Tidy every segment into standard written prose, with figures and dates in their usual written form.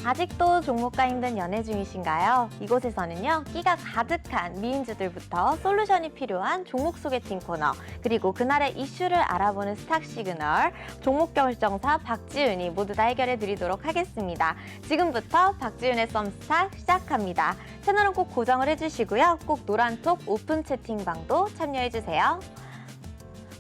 아직도 종목과 힘든 연애 중이신가요? 이곳에서는요, 끼가 가득한 미인주들부터 솔루션이 필요한 종목 소개팅 코너, 그리고 그날의 이슈를 알아보는 스탁 시그널, 종목 결정사 박지윤이 모두 다 해결해 드리도록 하겠습니다. 지금부터 박지윤의 썸스탁 시작합니다. 채널은 꼭 고정을 해주시고요. 꼭 노란톡 오픈 채팅방도 참여해주세요.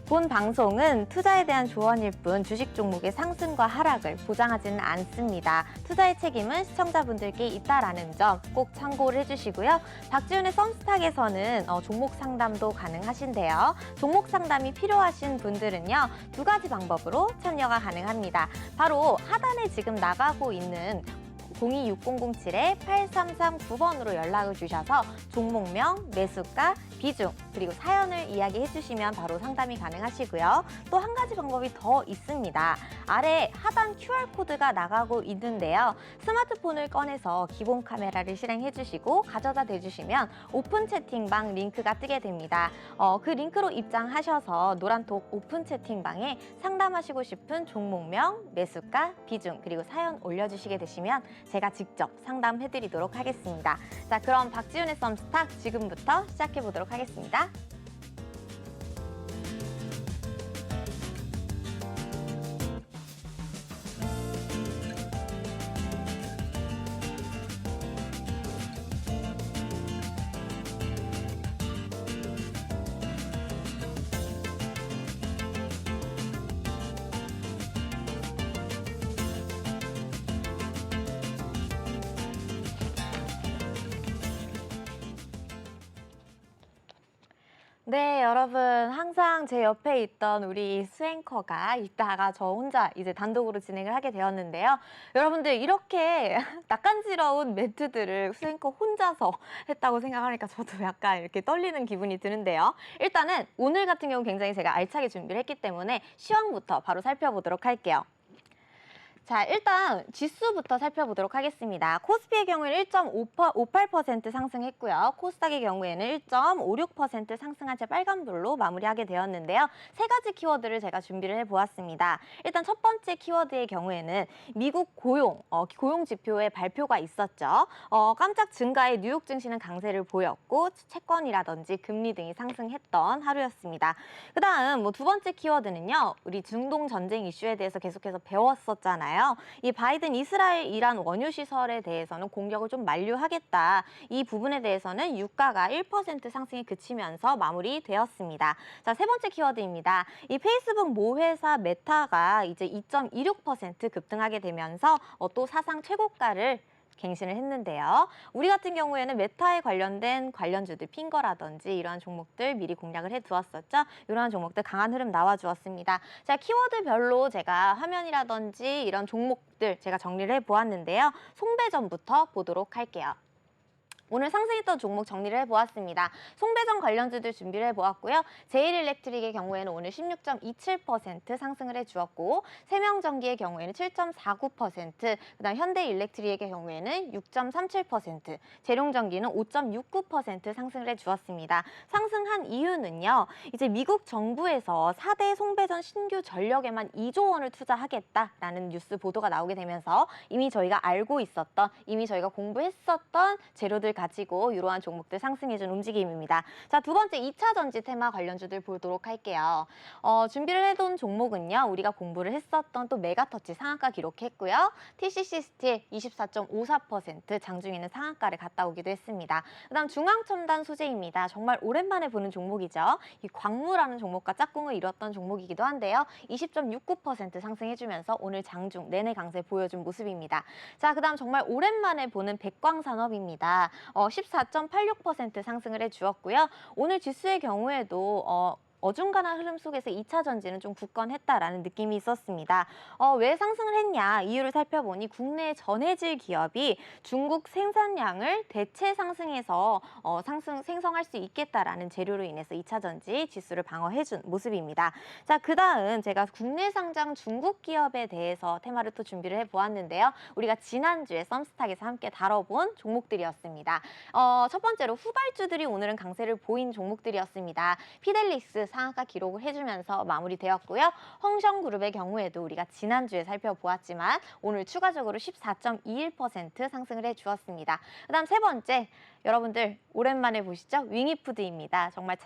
본 방송은 투자에 대한 조언일 뿐 주식 종목의 상승과 하락을 보장하지는 않습니다. 투자의 책임은 시청자분들께 있다라는 점 꼭 참고를 해주시고요. 박지윤의 썸스탁에서는 종목 상담도 가능하신데요. 종목 상담이 필요하신 분들은요, 두 가지 방법으로 참여가 가능합니다. 바로 하단에 지금 나가고 있는 026007-8339번으로 연락을 주셔서 종목명, 매수가, 비중, 그리고 사연을 이야기해 주시면 바로 상담이 가능하시고요. 또 한 가지 방법이 더 있습니다. 아래 하단 QR코드가 나가고 있는데요. 스마트폰을 꺼내서 기본 카메라를 실행해 주시고 가져다 대주시면 오픈 채팅방 링크가 뜨게 됩니다. 그 링크로 입장하셔서 노란톡 오픈 채팅방에 상담하시고 싶은 종목명, 매수가, 비중, 그리고 사연 올려주시게 되시면 제가 직접 상담해 드리도록 하겠습니다. 자, 그럼 박지윤의 썸스탁 지금부터 시작해 보도록 하겠습니다. 네, 여러분, 항상 제 옆에 있던 우리 수앵커가 있다가 저 혼자 이제 단독으로 진행을 하게 되었는데요. 여러분들, 이렇게 낯간지러운 멘트들을 수앵커 혼자서 했다고 생각하니까 저도 약간 이렇게 떨리는 기분이 드는데요. 일단은 오늘 같은 경우 굉장히 제가 알차게 준비를 했기 때문에 시황부터 바로 살펴보도록 할게요. 자, 일단 지수부터 살펴보도록 하겠습니다. 코스피의 경우에는 1.58% 상승했고요. 코스닥의 경우에는 1.56% 상승한 채 빨간불로 마무리하게 되었는데요. 세 가지 키워드를 제가 준비를 해보았습니다. 일단 첫 번째 키워드의 경우에는 미국 고용 지표의 발표가 있었죠. 깜짝 증가의 뉴욕 증시는 강세를 보였고 채권이라든지 금리 등이 상승했던 하루였습니다. 그다음 두 번째 키워드는요. 우리 중동 전쟁 이슈에 대해서 계속해서 배웠었잖아요. 이 바이든 이스라엘 이란 원유 시설에 대해서는 공격을 좀 만류하겠다. 이 부분에 대해서는 유가가 1% 상승에 그치면서 마무리되었습니다. 자, 세 번째 키워드입니다. 이 페이스북 모회사 메타가 이제 2.26% 급등하게 되면서 또 사상 최고가를 갱신을 했는데요. 우리 같은 경우에는 메타에 관련된 관련주들 핑거라든지 이러한 종목들 미리 공략을 해두었었죠. 이러한 종목들 강한 흐름 나와주었습니다. 자, 키워드별로 제가 화면이라든지 이런 종목들 제가 정리를 해보았는데요. 송배전부터 보도록 할게요. 오늘 상승했던 종목 정리를 해보았습니다. 송배전 관련주들 준비를 해보았고요. 제일일렉트릭의 경우에는 오늘 16.27% 상승을 해주었고 세명전기의 경우에는 7.49%, 그다음 현대일렉트릭의 경우에는 6.37%, 재룡전기는 5.69% 상승을 해주었습니다. 상승한 이유는요. 이제 미국 정부에서 4대 송배전 신규 전력에만 2조 원을 투자하겠다라는 뉴스 보도가 나오게 되면서 이미 저희가 알고 있었던, 이미 저희가 공부했었던 재료들 가지고 이러한 종목들 상승해준 움직임입니다. 자, 두 번째 2차 전지 테마 관련주들 보도록 할게요. 준비를 해둔 종목은요. 우리가 공부를 했었던 또 메가터치 상한가 기록했고요. TCC 스틸 24.54% 장중에는 상한가를 갔다 오기도 했습니다. 그다음 중앙첨단 소재입니다. 정말 오랜만에 보는 종목이죠. 이 광무라는 종목과 짝꿍을 이뤘던 종목이기도 한데요. 20.69% 상승해주면서 오늘 장중 내내 강세 보여준 모습입니다. 자, 그다음 정말 오랜만에 보는 백광산업입니다. 14.86% 상승을 해주었고요. 오늘 지수의 경우에도 어중간한 흐름 속에서 2차 전지는 좀 굳건했다라는 느낌이 있었습니다. 왜 상승을 했냐 이유를 살펴보니 국내 전해질 기업이 중국 생산량을 대체 상승해서 생성할 수 있겠다라는 재료로 인해서 2차 전지 지수를 방어해준 모습입니다. 자, 그다음 제가 국내 상장 중국 기업에 대해서 테마를 또 준비를 해보았는데요. 우리가 지난주에 썸스탁에서 함께 다뤄본 종목들이었습니다. 첫 번째로 후발주들이 오늘은 강세를 보인 종목들이었습니다. 피델릭스, 상한가 기록을 해주면서 마무리되었고요. 헝성그룹의 경우에도 우리가 지난주에 살펴보았지만 오늘 추가적으로 14.21% 상승을 해주었습니다. 그다음 세 번째, 여러분들 오랜만에 보시죠? 윙이푸드입니다. 정말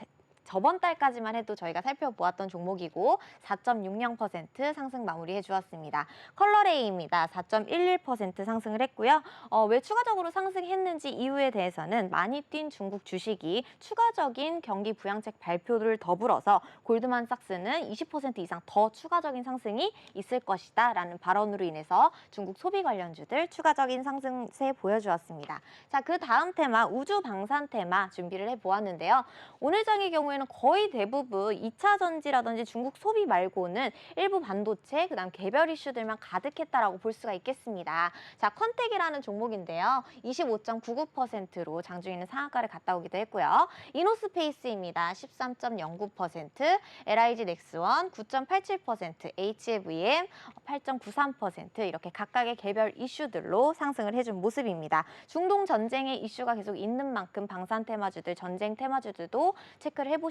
저번 달까지만 해도 저희가 살펴보았던 종목이고 4.60% 상승 마무리해 주었습니다. 컬러레이입니다. 4.11% 상승을 했고요. 왜 추가적으로 상승했는지 이유에 대해서는 많이 뛴 중국 주식이 추가적인 경기 부양책 발표를 더불어서 골드만삭스는 20% 이상 더 추가적인 상승이 있을 것이다 라는 발언으로 인해서 중국 소비 관련주들 추가적인 상승세 보여주었습니다. 자, 그 다음 테마 우주 방산 테마 준비를 해보았는데요. 오늘 장의 경우에는 거의 대부분 2차 전지라든지 중국 소비 말고는 일부 반도체, 그다음 개별 이슈들만 가득했다라고 볼 수가 있겠습니다. 자, 컨텍이라는 종목인데요. 25.99%로 장중에는 상한가를 갔다 오기도 했고요. 이노스페이스입니다. 13.09%, LIG 넥스원 9.87%, HFEM 8.93% 이렇게 각각의 개별 이슈들로 상승을 해준 모습입니다. 중동 전쟁의 이슈가 계속 있는 만큼 방산 테마주들, 전쟁 테마주들도 체크를 해보시고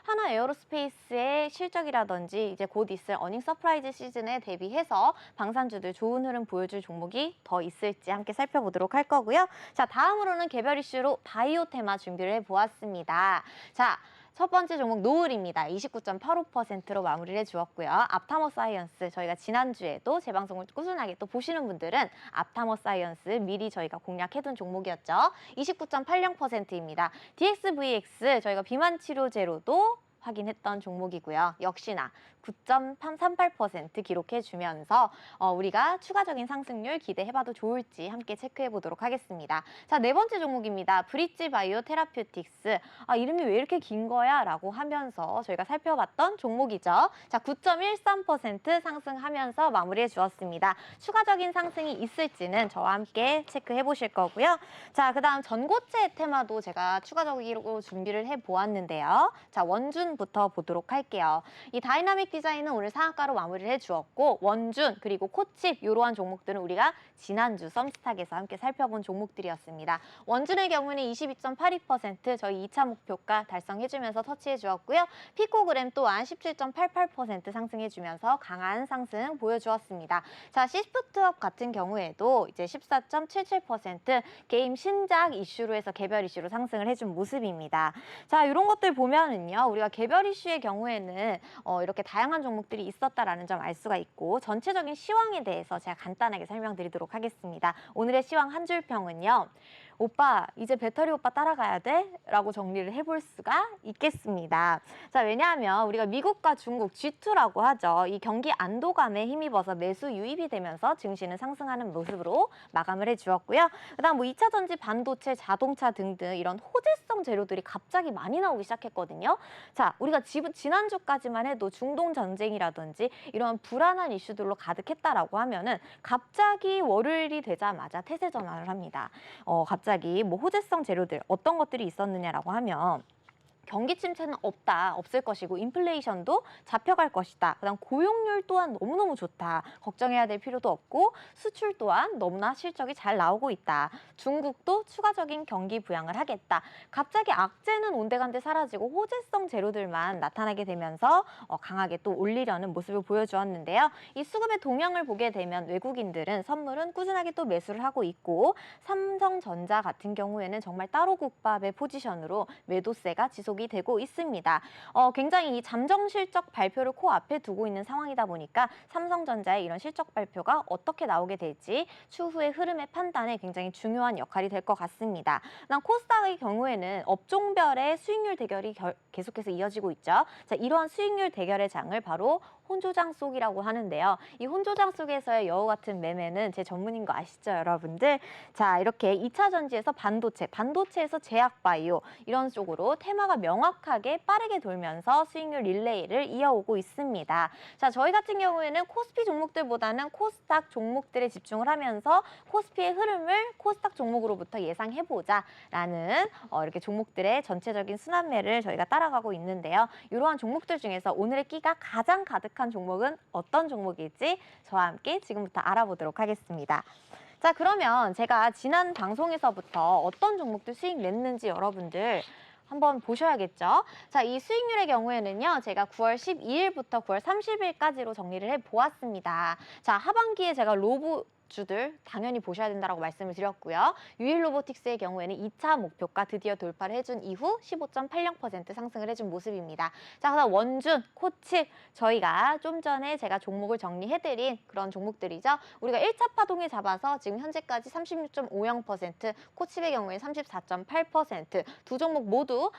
하나 에어로스페이스의 실적이라든지 이제 곧 있을 어닝 서프라이즈 시즌에 대비해서 방산주들 좋은 흐름 보여줄 종목이 더 있을지 함께 살펴보도록 할 거고요. 자, 다음으로는 개별 이슈로 바이오 테마 준비를 해보았습니다. 자, 첫 번째 종목 노을입니다. 29.85%로 마무리를 해주었고요. 앞타머 사이언스 저희가 지난주에도 재방송을 꾸준하게 또 보시는 분들은 앞타머 사이언스 미리 저희가 공략해둔 종목이었죠. 29.80%입니다. DXVX 저희가 비만 치료 제로도 확인했던 종목이고요. 역시나 9.38% 기록해주면서 우리가 추가적인 상승률 기대해봐도 좋을지 함께 체크해보도록 하겠습니다. 자, 네 번째 종목입니다. 브릿지 바이오 테라퓨틱스. 이름이 왜 이렇게 긴 거야? 라고 하면서 저희가 살펴봤던 종목이죠. 자, 9.13% 상승하면서 마무리해 주었습니다. 추가적인 상승이 있을지는 저와 함께 체크해보실 거고요. 자, 그 다음 전고체 테마도 제가 추가적으로 준비를 해보았는데요. 자, 원준부터 보도록 할게요. 이 다이나믹 디자인은 오늘 상한가로 마무리를 해주었고 원준 그리고 코칩 이러한 종목들은 우리가 지난주 썸스탁에서 함께 살펴본 종목들이었습니다. 원준의 경우는 22.82% 저희 2차 목표가 달성해주면서 터치해주었고요. 피코그램 또한 17.88% 상승해주면서 강한 상승 보여주었습니다. 자, 시프트업 같은 경우에도 이제 14.77% 게임 신작 이슈로 해서 개별 이슈로 상승을 해준 모습입니다. 자, 이런 것들 보면은요, 우리가 개별 이슈의 경우에는 이렇게 다양한 종목들이 있었다라는 점 알 수가 있고 전체적인 시황에 대해서 제가 간단하게 설명드리도록 하겠습니다. 오늘의 시황 한 줄 평은요. 오빠 이제 배터리 오빠 따라가야 돼? 라고 정리를 해볼 수가 있겠습니다. 자, 왜냐하면 우리가 미국과 중국 G2라고 하죠. 이 경기 안도감에 힘입어서 매수 유입이 되면서 증시는 상승하는 모습으로 마감을 해주었고요. 그다음 뭐 2차 전지, 반도체, 자동차 등등 이런 호재성 재료들이 갑자기 많이 나오기 시작했거든요. 자, 우리가 지난주까지만 해도 중동 전쟁이라든지 이런 불안한 이슈들로 가득했다라고 하면은 갑자기 월요일이 되자마자 태세 전환을 합니다. 갑자기 뭐 호재성 재료들 어떤 것들이 있었느냐라고 하면 경기 침체는 없을 것이고 인플레이션도 잡혀갈 것이다. 그다음 고용률 또한 너무너무 좋다. 걱정해야 될 필요도 없고 수출 또한 너무나 실적이 잘 나오고 있다. 중국도 추가적인 경기 부양을 하겠다. 갑자기 악재는 온데간데 사라지고 호재성 재료들만 나타나게 되면서 강하게 또 올리려는 모습을 보여주었는데요. 이 수급의 동향을 보게 되면 외국인들은 선물은 꾸준하게 또 매수를 하고 있고 삼성전자 같은 경우에는 정말 따로 국밥의 포지션으로 매도세가 지속이 되고 있습니다. 굉장히 이 잠정 실적 발표를 코앞에 두고 있는 상황이다 보니까 삼성전자의 이런 실적 발표가 어떻게 나오게 될지 추후의 흐름의 판단에 굉장히 중요한 역할이 될 것 같습니다. 그다음 코스닥의 경우에는 업종별의 수익률 대결이 계속해서 이어지고 있죠. 자, 이러한 수익률 대결의 장을 바로 혼조장 속이라고 하는데요. 이 혼조장 속에서의 여우 같은 매매는 제 전문인 거 아시죠, 여러분들? 자, 이렇게 2차 전지에서 반도체에서 제약바이오 이런 쪽으로 테마가 명확하게 빠르게 돌면서 수익률 릴레이를 이어오고 있습니다. 자, 저희 같은 경우에는 코스피 종목들보다는 코스닥 종목들에 집중을 하면서 코스피의 흐름을 코스닥 종목으로부터 예상해보자라는 이렇게 종목들의 전체적인 순환매를 저희가 따라가고 있는데요. 이러한 종목들 중에서 오늘의 끼가 가장 가득한 종목은 어떤 종목일지 저와 함께 지금부터 알아보도록 하겠습니다. 자, 그러면 제가 지난 방송에서부터 어떤 종목들 수익 냈는지 여러분들 한번 보셔야겠죠. 자, 이 수익률의 경우에는요. 제가 9월 12일부터 9월 30일까지로 정리를 해보았습니다. 자, 하반기에 제가 주들 당연히 보셔야 된다고 말씀을 드렸고요. 유일 로보틱스의 경우에는 2차 목표가 드디어 돌파를 해준 이후 15.80% 상승을 해준 모습입니다. 자, 그다음 원준, 코칩 저희가 좀 전에 제가 종목을 정리해드린 그런 종목들이죠. 우리가 1차 파동에 잡아서 지금 현재까지 36.50%, 코칩의 경우에 34.8%, 두 종목 모두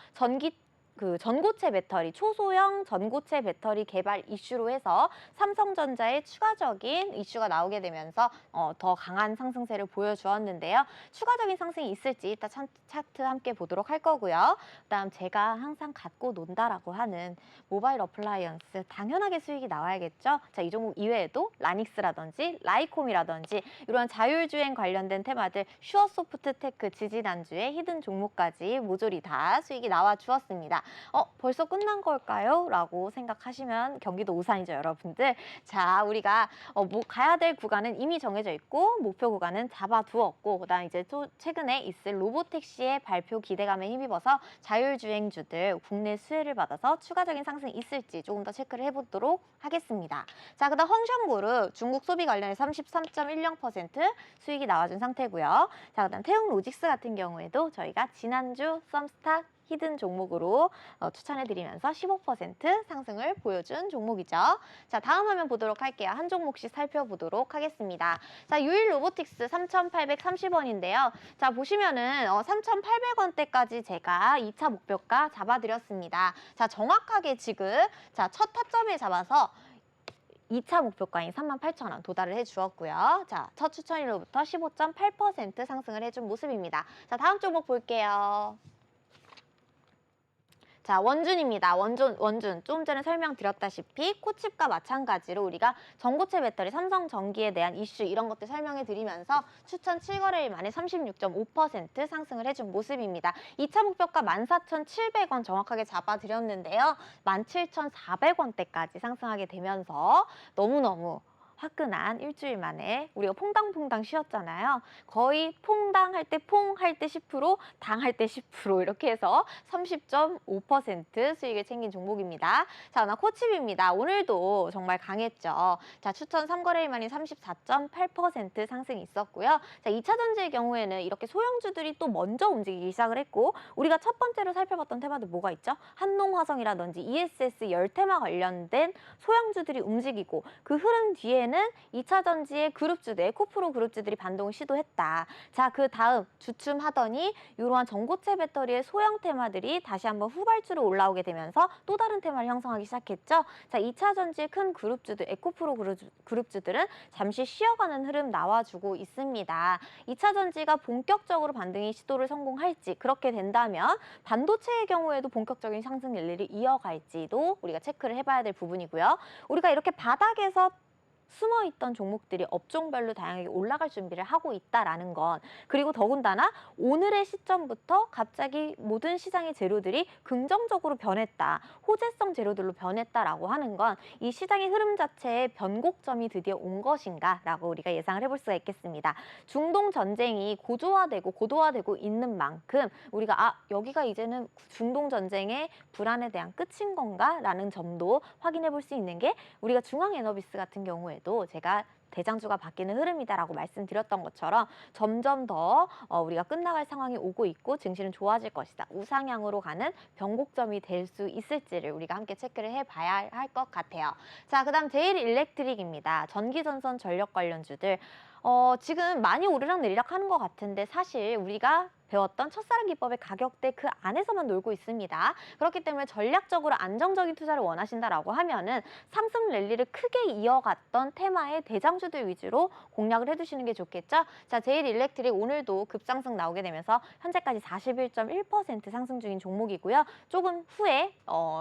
전고체 배터리, 초소형 전고체 배터리 개발 이슈로 해서 삼성전자의 추가적인 이슈가 나오게 되면서 더 강한 상승세를 보여주었는데요. 추가적인 상승이 있을지 이따 차트 함께 보도록 할 거고요. 그다음 제가 항상 갖고 논다라고 하는 모바일 어플라이언스 당연하게 수익이 나와야겠죠. 자, 이 종목 이외에도 라닉스라든지 라이콤이라든지 이런 자율주행 관련된 테마들 슈어소프트테크 지지난주에 히든 종목까지 모조리 다 수익이 나와 주었습니다. 벌써 끝난 걸까요? 라고 생각하시면 경기도 오산이죠, 여러분들. 자, 우리가 가야 될 구간은 이미 정해져 있고 목표 구간은 잡아두었고 그다음 이제 또 최근에 있을 로보택시의 발표 기대감에 힘입어서 자율주행주들 국내 수혜를 받아서 추가적인 상승이 있을지 조금 더 체크를 해보도록 하겠습니다. 자, 그다음 헝션그룹 중국 소비 관련해서 33.10% 수익이 나와준 상태고요. 자, 그다음 태웅로직스 같은 경우에도 저희가 지난주 썸스타 히든 종목으로 추천해드리면서 15% 상승을 보여준 종목이죠. 자, 다음 화면 보도록 할게요. 한 종목씩 살펴보도록 하겠습니다. 자, 유일 로보틱스 3,830원인데요. 자, 보시면은 3,800원대까지 제가 2차 목표가 잡아드렸습니다. 자, 정확하게 지금 첫 타점에 잡아서 2차 목표가인 38,000원 도달을 해주었고요. 자, 첫 추천일로부터 15.8% 상승을 해준 모습입니다. 자, 다음 종목 볼게요. 자, 원준입니다. 원준. 조금 전에 설명드렸다시피 코칩과 마찬가지로 우리가 전고체 배터리 삼성전기에 대한 이슈 이런 것들 설명해 드리면서 추천 7거래일 만에 36.5% 상승을 해준 모습입니다. 2차 목표가 14,700원 정확하게 잡아드렸는데요. 17,400원대까지 상승하게 되면서 너무너무 화끈한 일주일 만에 우리가 퐁당퐁당 쉬었잖아요. 거의 퐁당 할 때 퐁 할 때 10%, 당 할 때 10% 이렇게 해서 30.5% 수익을 챙긴 종목입니다. 자, 코칩입니다. 오늘도 정말 강했죠. 자, 추천 3거래일 만에 34.8% 상승이 있었고요. 자, 2차 전지의 경우에는 이렇게 소형주들이 또 먼저 움직이기 시작을 했고 우리가 첫 번째로 살펴봤던 테마들 뭐가 있죠? 한농화성이라든지 ESS 열테마 관련된 소형주들이 움직이고 그 흐름 뒤에 는 2차 전지의 그룹주들, 에코프로 그룹주들이 반동을 시도했다. 자, 그 다음 주춤하더니 이러한 전고체 배터리의 소형 테마들이 다시 한번 후발주로 올라오게 되면서 또 다른 테마를 형성하기 시작했죠. 자, 2차 전지의 큰 그룹주들, 에코프로 그룹주들은 잠시 쉬어가는 흐름 나와주고 있습니다. 2차 전지가 본격적으로 반등의 시도를 성공할지 그렇게 된다면 반도체의 경우에도 본격적인 상승 랠리를 이어갈지도 우리가 체크를 해봐야 될 부분이고요. 우리가 이렇게 바닥에서 숨어있던 종목들이 업종별로 다양하게 올라갈 준비를 하고 있다라는 건 그리고 더군다나 오늘의 시점부터 갑자기 모든 시장의 재료들이 긍정적으로 변했다. 호재성 재료들로 변했다라고 하는 건 이 시장의 흐름 자체에 변곡점이 드디어 온 것인가 라고 우리가 예상을 해볼 수가 있겠습니다. 중동 전쟁이 고도화되고 있는 만큼 우리가 여기가 이제는 중동 전쟁의 불안에 대한 끝인 건가 라는 점도 확인해 볼 수 있는 게 우리가 중앙에너비스 같은 경우에도 제가 대장주가 바뀌는 흐름이다라고 말씀드렸던 것처럼 점점 더 우리가 끝나갈 상황이 오고 있고 증시는 좋아질 것이다. 우상향으로 가는 변곡점이 될 수 있을지를 우리가 함께 체크를 해봐야 할 것 같아요. 자, 그다음 제일일렉트릭입니다. 전기전선 전력 관련주들 지금 많이 오르락내리락 하는 것 같은데 사실 우리가 배웠던 첫사랑 기법의 가격대 그 안에서만 놀고 있습니다. 그렇기 때문에 전략적으로 안정적인 투자를 원하신다라고 하면은 상승 랠리를 크게 이어갔던 테마의 대장주들 위주로 공략을 해두시는 게 좋겠죠. 자, 제일일렉트릭 오늘도 급상승 나오게 되면서 현재까지 41.1% 상승 중인 종목이고요. 조금 후에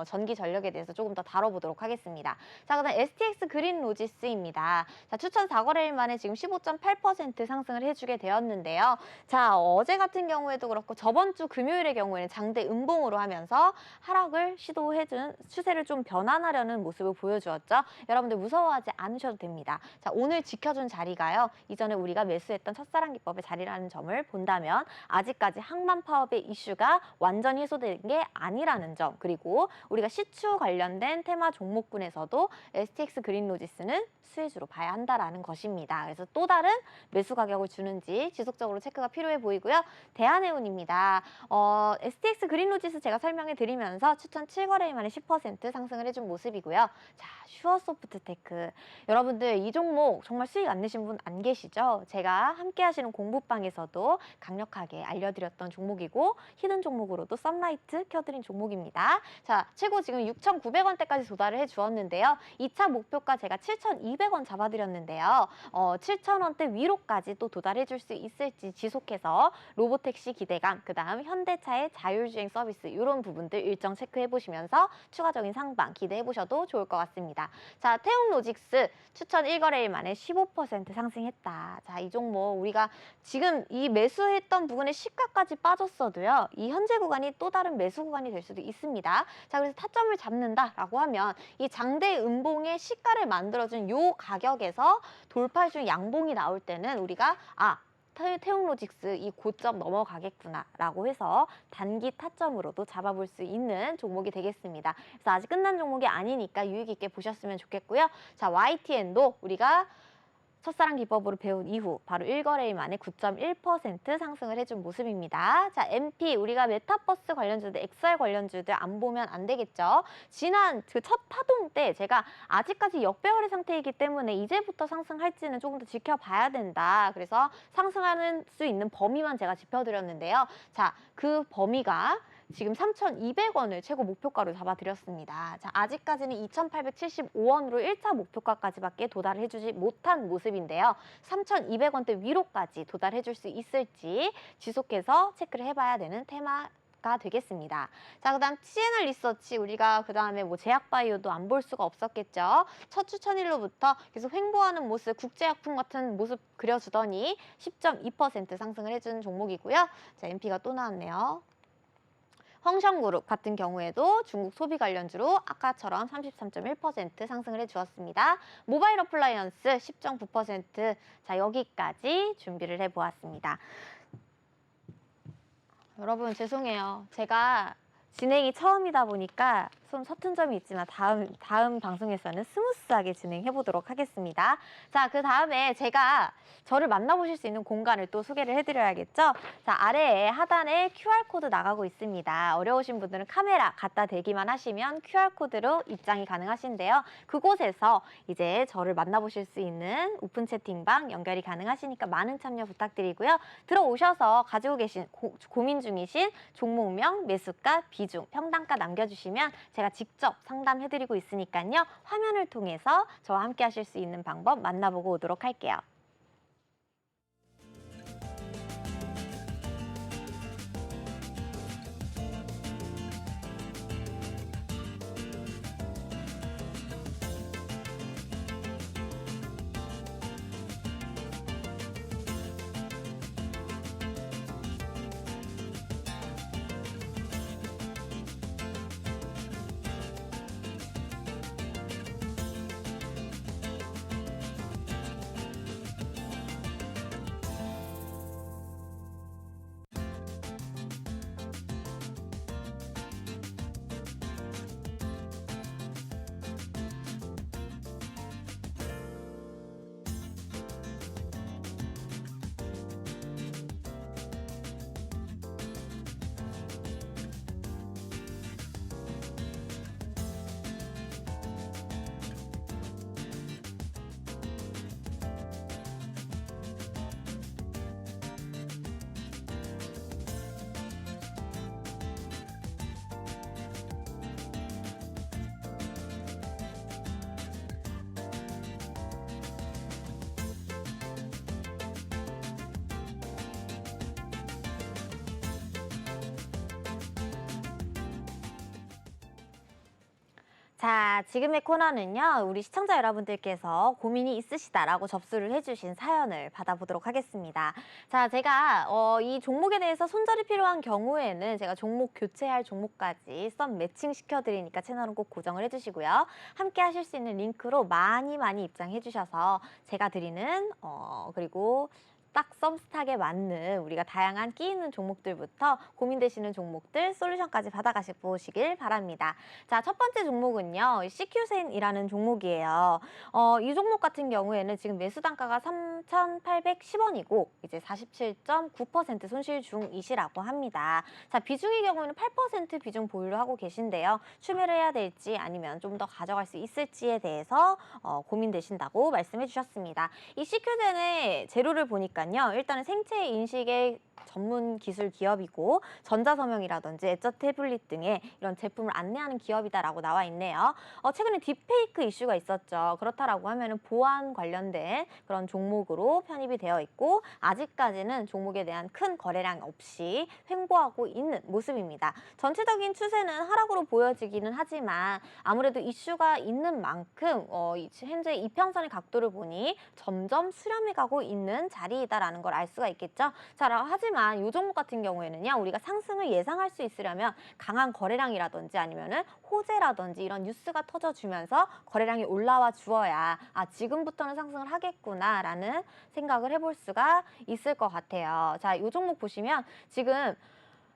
전기 전력에 대해서 조금 더 다뤄보도록 하겠습니다. 자, 그다음 STX 그린로지스입니다. 자, 추천 4거래일 만에 지금 15.8% 0.8% 상승을 해주게 되었는데요. 자, 어제 같은 경우에도 그렇고 저번 주 금요일의 경우에는 장대 음봉으로 하면서 하락을 시도해준 추세를 좀 변환하려는 모습을 보여주었죠. 여러분들 무서워하지 않으셔도 됩니다. 자, 오늘 지켜준 자리가요. 이전에 우리가 매수했던 첫사랑 기법의 자리라는 점을 본다면 아직까지 항만 파업의 이슈가 완전히 해소된 게 아니라는 점, 그리고 우리가 시추 관련된 테마 종목군에서도 STX 그린로지스는 수혜주로 봐야 한다라는 것입니다. 그래서 또 다른 매수 가격을 주는지 지속적으로 체크가 필요해 보이고요. 대한해운입니다. STX 그린로지스 제가 설명해 드리면서 추천 7거래일 만에 10% 상승을 해준 모습이고요. 자, 슈어소프트테크. 여러분들 이 종목 정말 수익 안 내신 분 안 계시죠? 제가 함께 하시는 공부방에서도 강력하게 알려드렸던 종목이고 히든 종목으로도 썬라이트 켜드린 종목입니다. 자, 최고 지금 6,900원대까지 도달을 해주었는데요. 2차 목표가 제가 7,200원 잡아드렸는데요. 7,000원대 위로까지 또 도달해줄 수 있을지 지속해서 로보택시 기대감, 그 다음 현대차의 자율주행 서비스 이런 부분들 일정 체크해보시면서 추가적인 상방 기대해보셔도 좋을 것 같습니다. 자, 태웅로직스 추천 1거래일 만에 15% 상승했다. 자, 이 종목 우리가 지금 이 매수했던 부분에 시가까지 빠졌어도요. 이 현재 구간이 또 다른 매수 구간이 될 수도 있습니다. 자, 그래서 타점을 잡는다라고 하면 이 장대 음봉의 시가를 만들어준 요 가격에서 돌파 중 양봉이 나올 때는 우리가 태웅로직스 이 고점 넘어가겠구나라고 해서 단기 타점으로도 잡아볼 수 있는 종목이 되겠습니다. 그래서 아직 끝난 종목이 아니니까 유익 있게 보셨으면 좋겠고요. 자, YTN도 우리가 첫사랑 기법으로 배운 이후 바로 1거래일 만에 9.1% 상승을 해준 모습입니다. 자, MP 우리가 메타버스 관련주들, XR 관련주들 안 보면 안 되겠죠. 지난 그 첫 파동 때 제가 아직까지 역배열의 상태이기 때문에 이제부터 상승할지는 조금 더 지켜봐야 된다. 그래서 상승하는 수 있는 범위만 제가 짚어드렸는데요. 자, 그 범위가 지금 3,200원을 최고 목표가로 잡아드렸습니다. 자, 아직까지는 2,875원으로 1차 목표가까지밖에 도달을 해주지 못한 모습인데요. 3,200원대 위로까지 도달해줄 수 있을지 지속해서 체크를 해봐야 되는 테마가 되겠습니다. 자, 그다음 TNR 리서치 우리가 그다음에 뭐 제약바이오도 안 볼 수가 없었겠죠. 첫 추천일로부터 계속 횡보하는 모습, 국제약품 같은 모습 그려주더니 10.2% 상승을 해준 종목이고요. 자, MP가 또 나왔네요. 황성그룹 같은 경우에도 중국 소비 관련주로 아까처럼 33.1% 상승을 해주었습니다. 모바일 어플라이언스 10.9%. 자, 여기까지 준비를 해보았습니다. 여러분 죄송해요. 제가 진행이 처음이다 보니까 좀 서툰 점이 있지만 다음 방송에서는 스무스하게 진행해 보도록 하겠습니다. 자, 그 다음에 제가 저를 만나보실 수 있는 공간을 또 소개를 해드려야겠죠. 자, 아래에 하단에 QR코드 나가고 있습니다. 어려우신 분들은 카메라 갖다 대기만 하시면 QR코드로 입장이 가능하신데요. 그곳에서 이제 저를 만나보실 수 있는 오픈 채팅방 연결이 가능하시니까 많은 참여 부탁드리고요. 들어오셔서 가지고 계신 고민 중이신 종목명, 매수가, 비중, 평단가 남겨주시면 제가 직접 상담해드리고 있으니까요. 화면을 통해서 저와 함께 하실 수 있는 방법 만나보고 오도록 할게요. 자, 지금의 코너는요, 우리 시청자 여러분들께서 고민이 있으시다라고 접수를 해주신 사연을 받아보도록 하겠습니다. 자, 제가 이 종목에 대해서 손절이 필요한 경우에는 제가 종목 교체할 종목까지 썸 매칭 시켜드리니까 채널은 꼭 고정을 해주시고요. 함께 하실 수 있는 링크로 많이 입장해 주셔서 제가 드리는 그리고 딱 썸스탁에 맞는 우리가 다양한 끼 있는 종목들부터 고민되시는 종목들 솔루션까지 받아가시 보시길 바랍니다. 자, 첫 번째 종목은요. CQ센이라는 종목이에요. 이 종목 같은 경우에는 지금 매수 단가가 3,810원이고 이제 47.9% 손실 중이시라고 합니다. 자, 비중의 경우는 8% 비중 보유를 하고 계신데요. 추매를 해야 될지 아니면 좀 더 가져갈 수 있을지에 대해서 고민되신다고 말씀해 주셨습니다. 이 CQ센의 재료를 보니까 일단은 생체 인식의 전문 기술 기업이고 전자서명이라든지 엣저 태블릿 등의 이런 제품을 안내하는 기업이다라고 나와 있네요. 최근에 딥페이크 이슈가 있었죠. 그렇다라고 하면은 보안 관련된 그런 종목으로 편입이 되어 있고 아직까지는 종목에 대한 큰 거래량 없이 횡보하고 있는 모습입니다. 전체적인 추세는 하락으로 보여지기는 하지만 아무래도 이슈가 있는 만큼 현재 이평선의 각도를 보니 점점 수렴해가고 있는 자리이다라는 걸 알 수가 있겠죠. 자, 하지만 이 종목 같은 경우에는요, 우리가 상승을 예상할 수 있으려면 강한 거래량이라든지 아니면은 호재라든지 이런 뉴스가 터져주면서 거래량이 올라와 주어야 지금부터는 상승을 하겠구나라는 생각을 해볼 수가 있을 것 같아요. 자, 이 종목 보시면 지금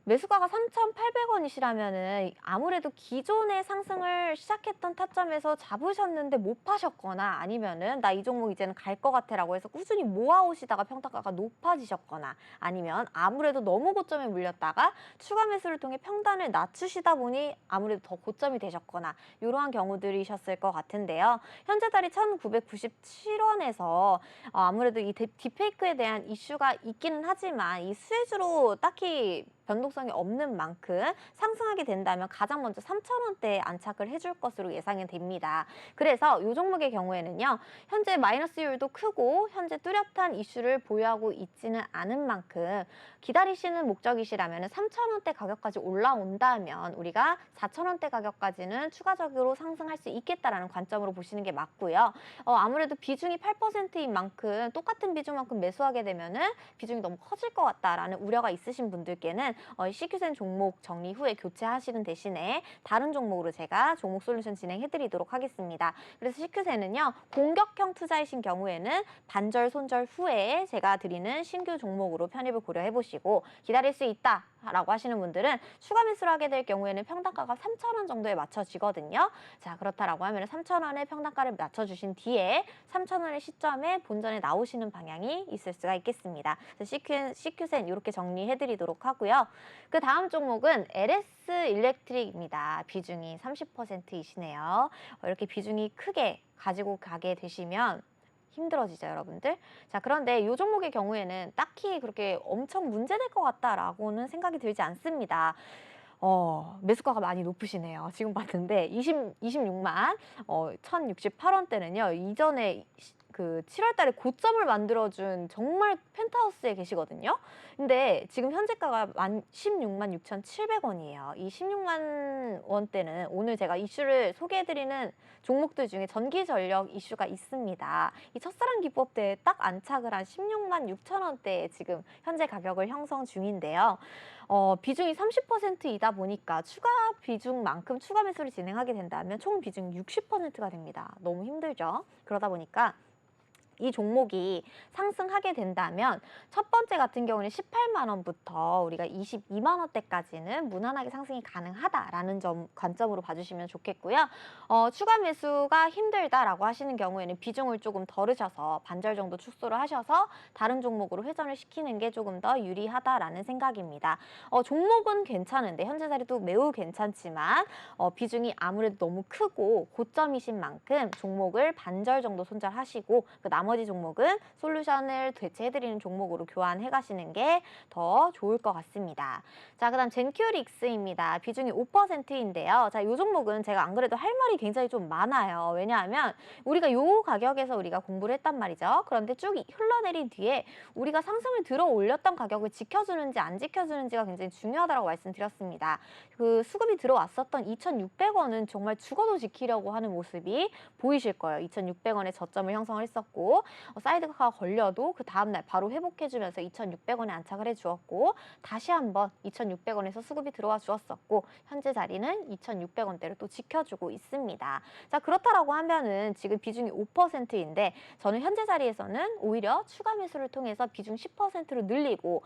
매수가가 3,800원이시라면은 아무래도 기존의 상승을 시작했던 타점에서 잡으셨는데 못 파셨거나 아니면은 나 이 종목 이제는 갈 것 같아라고 해서 꾸준히 모아오시다가 평단가가 높아지셨거나 아니면 아무래도 너무 고점에 물렸다가 추가 매수를 통해 평단을 낮추시다 보니 아무래도 더 고점이 되셨거나 이러한 경우들이셨을 것 같은데요. 현재 달이 1,997원에서 아무래도 이 딥페이크에 대한 이슈가 있기는 하지만 이 수혜주로 딱히 변동성이 없는 만큼 상승하게 된다면 가장 먼저 3,000원대에 안착을 해줄 것으로 예상이 됩니다. 그래서 이 종목의 경우에는요. 현재 마이너스율도 크고 현재 뚜렷한 이슈를 보유하고 있지는 않은 만큼 기다리시는 목적이시라면 3,000원대 가격까지 올라온다면 우리가 4,000원대 가격까지는 추가적으로 상승할 수 있겠다라는 관점으로 보시는 게 맞고요. 아무래도 비중이 8%인 만큼 똑같은 비중만큼 매수하게 되면은 비중이 너무 커질 것 같다라는 우려가 있으신 분들께는 CQ센 종목 정리 후에 교체하시는 대신에 다른 종목으로 제가 종목 솔루션 진행해드리도록 하겠습니다. 그래서 CQ센은요. 공격형 투자이신 경우에는 반절 손절 후에 제가 드리는 신규 종목으로 편입을 고려해보시고 기다릴 수 있다 라고 하시는 분들은 추가 매수를 하게 될 경우에는 평단가가 3,000원 정도에 맞춰지거든요. 자, 그렇다라고 하면 3,000원에 평단가를 맞춰주신 뒤에 3,000원의 시점에 본전에 나오시는 방향이 있을 수가 있겠습니다. 그래서 CQ센 이렇게 정리해드리도록 하고요. 그 다음 종목은 LS 일렉트릭입니다. 비중이 30%이시네요. 이렇게 비중이 크게 가지고 가게 되시면 힘들어지죠, 여러분들. 자, 그런데 이 종목의 경우에는 딱히 그렇게 엄청 문제될 것 같다라고는 생각이 들지 않습니다. 매수가가 많이 높으시네요. 지금 봤는데 26만 1,068원대는요. 이전에 그 7월 달에 고점을 만들어준 정말 펜트하우스에 계시거든요. 근데 지금 현재가가 16만 6,700원이에요. 이 16만 원대는 오늘 제가 이슈를 소개해드리는 종목들 중에 전기전력 이슈가 있습니다. 이 첫사랑 기법 때에 딱 안착을 한 16만 6천 원대에 지금 현재 가격을 형성 중인데요. 비중이 30%이다 보니까 추가 비중만큼 추가 매수를 진행하게 된다면 총 비중이 60%가 됩니다. 너무 힘들죠? 그러다 보니까 이 종목이 상승하게 된다면 첫 번째 같은 경우는 18만 원부터 우리가 22만 원대까지는 무난하게 상승이 가능하다라는 관점으로 봐주시면 좋겠고요. 추가 매수가 힘들다라고 하시는 경우에는 비중을 조금 덜으셔서 반절 정도 축소를 하셔서 다른 종목으로 회전을 시키는 게 조금 더 유리하다라는 생각입니다. 종목은 괜찮은데 현재 자리도 매우 괜찮지만 비중이 아무래도 너무 크고 고점이신 만큼 종목을 반절 정도 손절하시고 그 나머지 나머지 종목은 솔루션을 대체해드리는 종목으로 교환해 가시는 게 더 좋을 것 같습니다. 자, 그다음 젠큐릭스입니다. 비중이 5%인데요. 자, 이 종목은 제가 안 그래도 할 말이 굉장히 좀 많아요. 왜냐하면 우리가 요 가격에서 우리가 공부를 했단 말이죠. 그런데 쭉 흘러내린 뒤에 우리가 상승을 들어 올렸던 가격을 지켜주는지 안 지켜주는지가 굉장히 중요하다고 말씀드렸습니다. 그 수급이 들어왔었던 2,600원은 정말 죽어도 지키려고 하는 모습이 보이실 거예요. 2,600원의 저점을 형성을 했었고 사이드카가 걸려도 그 다음날 바로 회복해주면서 2,600원에 안착을 해주었고 다시 한번 2,600원에서 수급이 들어와 주었었고 현재 자리는 2,600원대를 또 지켜주고 있습니다. 자, 그렇다라고 하면은 지금 비중이 5%인데 저는 현재 자리에서는 오히려 추가 매수를 통해서 비중 10%로 늘리고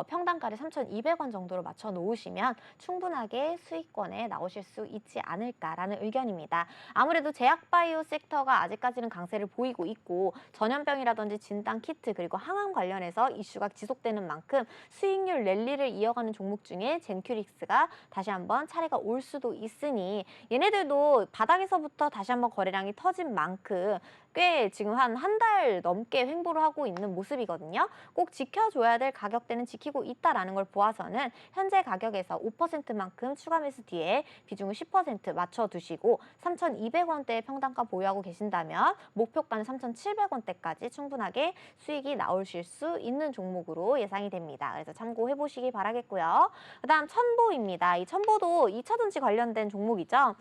평단가를 3,200원 정도로 맞춰 놓으시면 충분하게 수익권에 나오실 수 있지 않을까라는 의견입니다. 아무래도 제약바이오 섹터가 아직까지는 강세를 보이고 있고 전염병이라든지 진단 키트 그리고 항암 관련해서 이슈가 지속되는 만큼 수익률 랠리를 이어가는 종목 중에 젠큐릭스가 다시 한번 차례가 올 수도 있으니 얘네들도 바닥에서부터 다시 한번 거래량이 터진 만큼 꽤 지금 한 달 넘게 횡보를 하고 있는 모습이거든요. 꼭 지켜줘야 될 가격대는 지키고 있다라는 걸 보아서는 현재 가격에서 5%만큼 추가 매수 뒤에 비중을 10% 맞춰두시고 3,200원대의 평단가 보유하고 계신다면 목표가는 3,700원대까지 충분하게 수익이 나오실 수 있는 종목으로 예상이 됩니다. 그래서 참고해 보시기 바라겠고요. 그다음 첨보입니다. 이 첨보도 2차전지 관련된 종목이죠.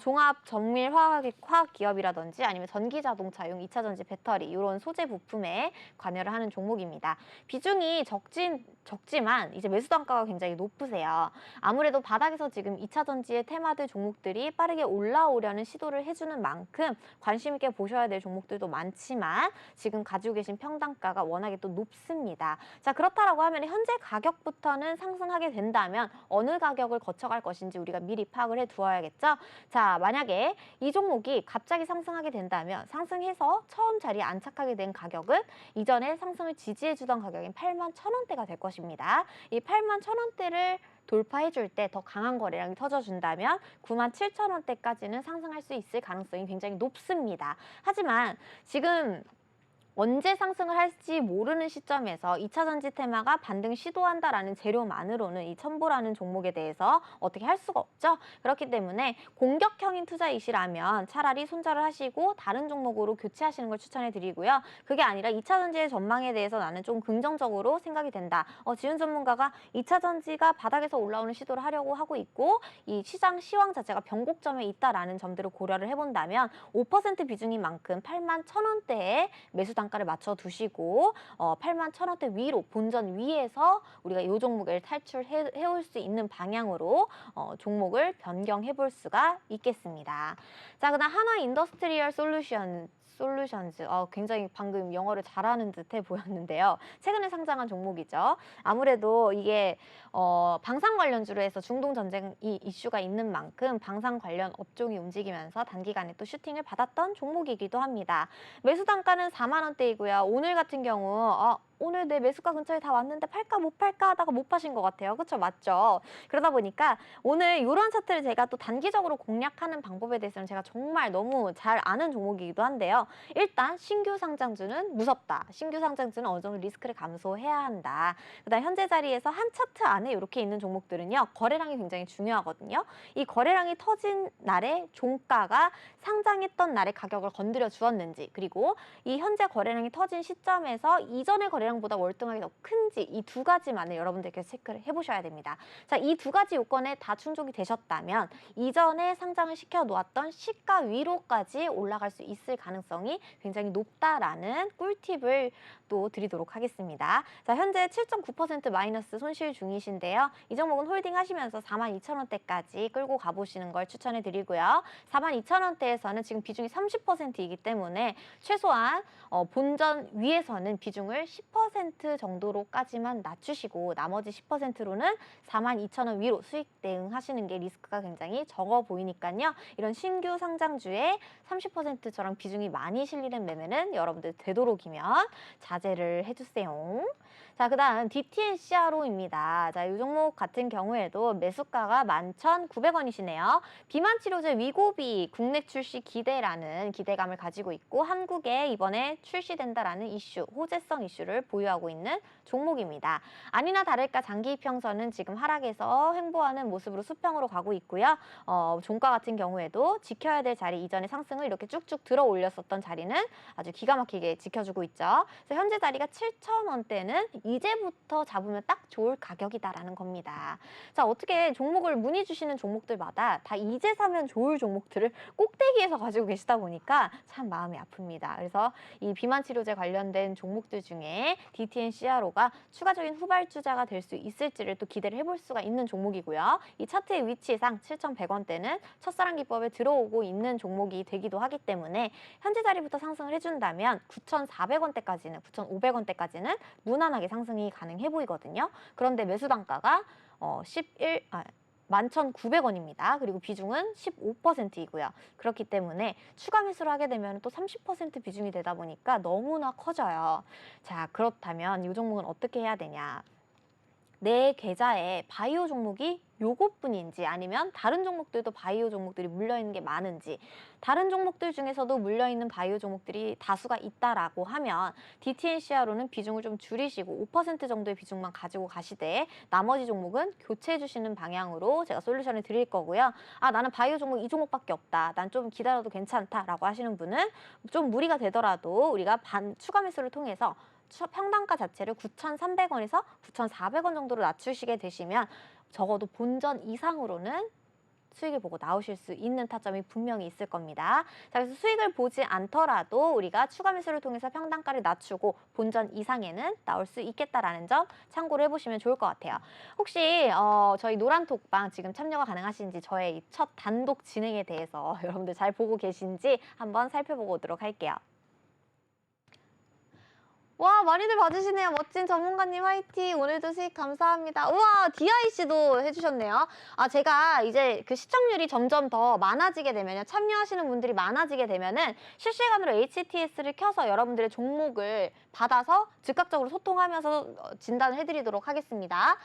종합 정밀 화학 기업이라든지 아니면 전기 자동차용 2차전지 배터리 이런 소재 부품에 관여를 하는 종목입니다. 비중이 적지만 이제 매수 단가가 굉장히 높으세요. 아무래도 바닥에서 지금 2차전지의 테마들 종목들이 빠르게 올라오려는 시도를 해주는 만큼 관심 있게 보셔야 될 종목들도 많지만 지금 가지고 계신 평단가가 워낙에 또 높습니다. 자, 그렇다라고 하면 현재 가격부터는 상승하게 된다면 어느 가격을 거쳐갈 것인지 우리가 미리 파악을 해 두어야겠죠. 자, 만약에 이 종목이 갑자기 상승하게 된다면 상승해서 처음 자리에 안착하게 된 가격은 이전에 상승을 지지해주던 가격인 81,000원대가 될 것입니다. 이 81,000원대를 돌파해줄 때 더 강한 거래량이 터져준다면 97,000원대까지는 상승할 수 있을 가능성이 굉장히 높습니다. 하지만 지금 언제 상승을 할지 모르는 시점에서 2차전지 테마가 반등 시도한다라는 재료만으로는 이 첨보라는 종목에 대해서 어떻게 할 수가 없죠. 그렇기 때문에 공격형인 투자이시라면 차라리 손절을 하시고 다른 종목으로 교체하시는 걸 추천해 드리고요. 그게 아니라 2차전지의 전망에 대해서 나는 좀 긍정적으로 생각이 된다. 지은 전문가가 2차전지가 바닥에서 올라오는 시도를 하려고 하고 있고 이 시장 시황 자체가 변곡점에 있다라는 점들을 고려를 해본다면 5% 비중인 만큼 81,000원대에 매수 단가를 맞춰 두시고 81,000원대 위로 본전 위에서 우리가 이 종목을 탈출해올 수 있는 방향으로 종목을 변경해 볼 수가 있겠습니다. 자, 그다음 하나 인더스트리얼 솔루션즈 굉장히 방금 영어를 잘하는 듯해 보였는데요. 최근에 상장한 종목이죠. 아무래도 이게 방산 관련주로 해서 중동 전쟁 이슈가 있는 만큼 방산 관련 업종이 움직이면서 단기간에 또 슈팅을 받았던 종목이기도 합니다. 매수 단가는 4만 원대이고요. 오늘 같은 경우 오늘 내 매수가 근처에 다 왔는데 팔까 못 팔까 하다가 못 파신 것 같아요. 그렇죠? 맞죠? 그러다 보니까 오늘 이런 차트를 제가 또 단기적으로 공략하는 방법에 대해서는 제가 정말 너무 잘 아는 종목이기도 한데요. 일단 신규 상장주는 무섭다. 신규 상장주는 어느 정도 리스크를 감소해야 한다. 그다음 현재 자리에서 한 차트 안에 이렇게 있는 종목들은요. 거래량이 굉장히 중요하거든요. 이 거래량이 터진 날에 종가가 상장했던 날의 가격을 건드려 주었는지 그리고 이 현재 거래량이 터진 시점에서 이전의 거래량보다 월등하게 더 큰지 이 두 가지만을 여러분들께서 체크를 해보셔야 됩니다. 자, 이 두 가지 요건에 다 충족이 되셨다면 이전에 상장을 시켜놓았던 시가 위로까지 올라갈 수 있을 가능성이 굉장히 높다라는 꿀팁을 또 드리도록 하겠습니다. 자, 현재 7.9% 마이너스 손실 중이신데요. 이 종목은 홀딩 하시면서 42,000원대까지 끌고 가보시는 걸 추천해 드리고요. 42,000원대에서는 지금 비중이 30%이기 때문에 최소한 본전 위에서는 비중을 10% 정도로까지만 낮추시고 나머지 10%로는 42,000원 위로 수익 대응하시는 게 리스크가 굉장히 적어 보이니까요. 이런 신규 상장주에 30%처럼 비중이 많이 실리는 매매는 여러분들 되도록이면 자제를 해주세요. 자, 그 다음 DTNCRO입니다. 자, 이 종목 같은 경우에도 매수가가 11,900원이시네요. 비만치료제 위고비 국내 출시 기대라는 기대감을 가지고 있고 한국에 이번에 출시된다라는 이슈, 호재성 이슈를 보유하고 있는 종목입니다. 아니나 다를까 장기 이평선은 지금 하락에서 횡보하는 모습으로 수평으로 가고 있고요. 종가 같은 경우에도 지켜야 될 자리 이전에 상승을 이렇게 쭉쭉 들어 올렸었던 자리는 아주 기가 막히게 지켜주고 있죠. 그래서 현재 자리가 7,000원대는 이제부터 잡으면 딱 좋을 가격이다라는 겁니다. 자, 어떻게 종목을 문의 주시는 종목들마다 다 이제 사면 좋을 종목들을 꼭대기에서 가지고 계시다 보니까 참 마음이 아픕니다. 그래서 이 비만 치료제 관련된 종목들 중에 DTNCRO가 추가적인 후발주자가 될 수 있을지를 또 기대를 해볼 수가 있는 종목이고요. 이 차트의 위치상 7,100원대는 첫사랑 기법에 들어오고 있는 종목이 되기도 하기 때문에 현재 자리부터 상승을 해준다면 9,400원대까지는 9,500원대까지는 무난하게 상승이 가능해 보이거든요. 그런데 매수 단가가 11,900원입니다. 그리고 비중은 15%이고요. 그렇기 때문에 추가 매수를 하게 되면 또 30% 비중이 되다 보니까 너무나 커져요. 자, 그렇다면 이 종목은 어떻게 해야 되냐? 내 계좌에 바이오 종목이 요것뿐인지 아니면 다른 종목들도 바이오 종목들이 물려있는 게 많은지 다른 종목들 중에서도 물려있는 바이오 종목들이 다수가 있다라고 하면 DTNCRO는 비중을 좀 줄이시고 5% 정도의 비중만 가지고 가시되 나머지 종목은 교체해 주시는 방향으로 제가 솔루션을 드릴 거고요. 아, 나는 바이오 종목 이 종목밖에 없다. 난 좀 기다려도 괜찮다라고 하시는 분은 좀 무리가 되더라도 우리가 추가 매수를 통해서 평단가 자체를 9,300원에서 9,400원 정도로 낮추시게 되시면 적어도 본전 이상으로는 수익을 보고 나오실 수 있는 타점이 분명히 있을 겁니다. 자, 그래서 수익을 보지 않더라도 우리가 추가 매수를 통해서 평단가를 낮추고 본전 이상에는 나올 수 있겠다라는 점 참고를 해보시면 좋을 것 같아요. 혹시 저희 노란톡방 지금 참여가 가능하신지 저의 이 첫 단독 진행에 대해서 여러분들 잘 보고 계신지 한번 살펴보고 오도록 할게요. 와, 많이들 봐주시네요. 멋진 전문가님 화이팅. 오늘도 수익 감사합니다. 우와, DIC도 해주셨네요. 아, 제가 이제 그 시청률이 점점 더 많아지게 되면요. 참여하시는 분들이 많아지게 되면은 실시간으로 HTS를 켜서 여러분들의 종목을 받아서 즉각적으로 소통하면서 진단을 해드리도록 하겠습니다.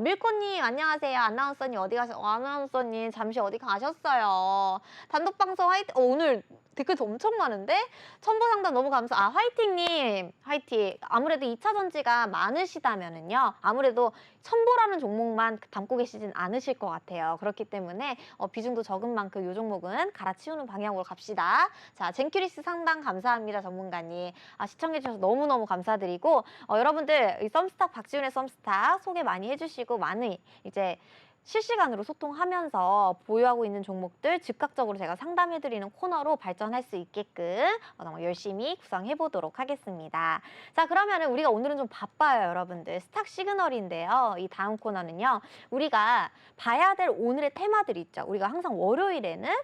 밀코님 안녕하세요. 아나운서님 어디 아나운서님 잠시 어디 가셨어요. 단독방송 화이팅. 오늘 댓글도 엄청 많은데? 첨부 상담 너무 화이팅님, 화이팅. 아무래도 2차 전지가 많으시다면은요, 아무래도 첨보라는 종목만 담고 계시진 않으실 것 같아요. 그렇기 때문에 비중도 적은 만큼 이 종목은 갈아치우는 방향으로 갑시다. 자, 젠큐리스 상담 감사합니다, 전문가님. 시청해주셔서 너무너무 감사드리고, 여러분들, 이 썸스탁, 박지훈의 썸스탁 소개 많이 해주시고, 많이 이제 실시간으로 소통하면서 보유하고 있는 종목들 즉각적으로 제가 상담해드리는 코너로 발전할 수 있게끔 너무 열심히 구성해 보도록 하겠습니다. 자, 그러면은 우리가 오늘은 좀 바빠요, 여러분들. 스탁 시그널인데요. 이 다음 코너는요. 우리가 봐야 될 오늘의 테마들이 있죠. 우리가 항상 월요일에는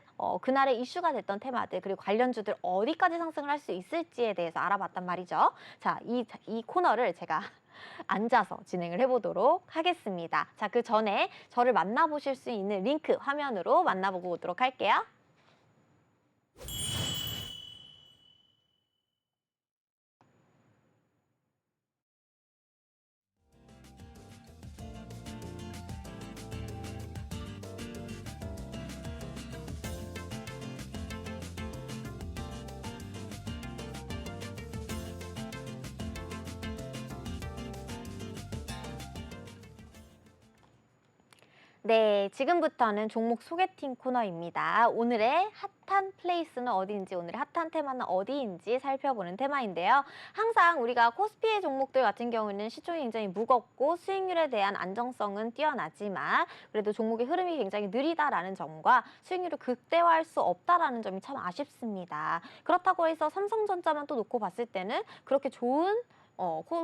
그날의 이슈가 됐던 테마들 그리고 관련주들 어디까지 상승을 할 수 있을지에 대해서 알아봤단 말이죠. 자, 이 코너를 제가 앉아서 진행을 해보도록 하겠습니다. 자, 그 전에 저를 만나보실 수 있는 링크 화면으로 만나보고 오도록 할게요. 네, 지금부터는 종목 소개팅 코너입니다. 오늘의 핫한 플레이스는 어디인지, 오늘의 핫한 테마는 어디인지 살펴보는 테마인데요. 항상 우리가 코스피의 종목들 같은 경우는 시총이 굉장히 무겁고 수익률에 대한 안정성은 뛰어나지만 그래도 종목의 흐름이 굉장히 느리다라는 점과 수익률을 극대화할 수 없다라는 점이 참 아쉽습니다. 그렇다고 해서 삼성전자만 또 놓고 봤을 때는 그렇게 좋은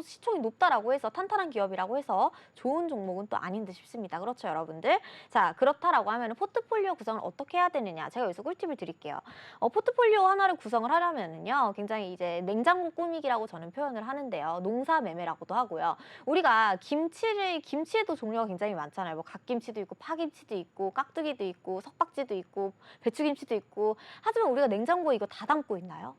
시총이 높다라고 해서 탄탄한 기업이라고 해서 좋은 종목은 또 아닌 듯 싶습니다. 그렇죠, 여러분들? 자, 그렇다라고 하면 포트폴리오 구성을 어떻게 해야 되느냐? 제가 여기서 꿀팁을 드릴게요. 포트폴리오 하나를 구성을 하려면은요, 굉장히 이제 냉장고 꾸미기라고 저는 표현을 하는데요. 농사 매매라고도 하고요. 우리가 김치에도 종류가 굉장히 많잖아요. 뭐 갓김치도 있고, 파김치도 있고, 깍두기도 있고, 석박지도 있고, 배추김치도 있고. 하지만 우리가 냉장고에 이거 다 담고 있나요?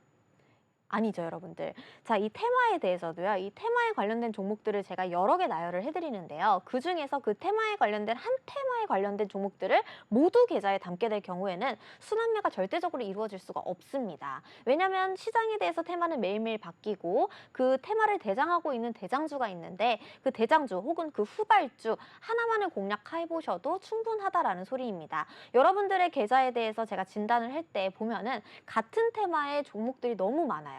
아니죠, 여러분들. 자, 이 테마에 대해서도요. 이 테마에 관련된 종목들을 제가 여러 개 나열을 해드리는데요. 그중에서 그 테마에 관련된 한 테마에 관련된 종목들을 모두 계좌에 담게 될 경우에는 순환매가 절대적으로 이루어질 수가 없습니다. 왜냐하면 시장에 대해서 테마는 매일매일 바뀌고 그 테마를 대장하고 있는 대장주가 있는데 그 대장주 혹은 그 후발주 하나만을 공략해보셔도 충분하다라는 소리입니다. 여러분들의 계좌에 대해서 제가 진단을 할 때 보면은 같은 테마의 종목들이 너무 많아요.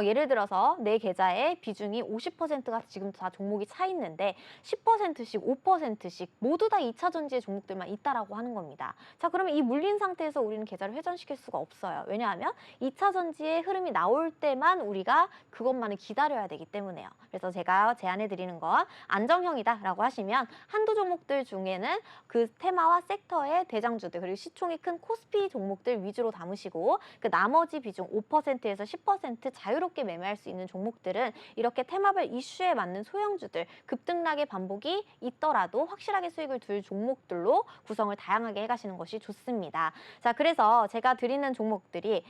예를 들어서 내 계좌의 비중이 50%가 지금 다 종목이 차 있는데 10%씩 5%씩 모두 다 2차 전지의 종목들만 있다라고 하는 겁니다. 자, 그러면 이 물린 상태에서 우리는 계좌를 회전시킬 수가 없어요. 왜냐하면 2차 전지의 흐름이 나올 때만 우리가 그것만을 기다려야 되기 때문에요. 그래서 제가 제안해 드리는 건 안정형이다라고 하시면 한두 종목들 중에는 그 테마와 섹터의 대장주들 그리고 시총이 큰 코스피 종목들 위주로 담으시고 그 나머지 비중 5%에서 10% 자유롭게 매매할 수 있는 종목들은 이렇게 테마별 이슈에 맞는 소형주들 급등락의 반복이 있더라도 확실하게 수익을 둘 종목들로 구성을 다양하게 해가시는 것이 좋습니다. 자, 그래서 제가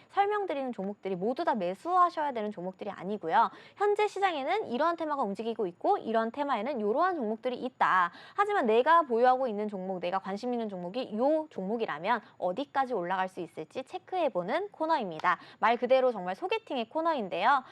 설명드리는 종목들이 모두 다 매수하셔야 되는 종목들이 아니고요. 현재 시장에는 이러한 테마가 움직이고 있고 이런 테마에는 이러한 종목들이 있다. 하지만 내가 보유하고 있는 종목, 내가 관심 있는 종목이 이 종목이라면 어디까지 올라갈 수 있을지 체크해보는 코너입니다. 말 그대로 정말 소개팅의 코너인데요.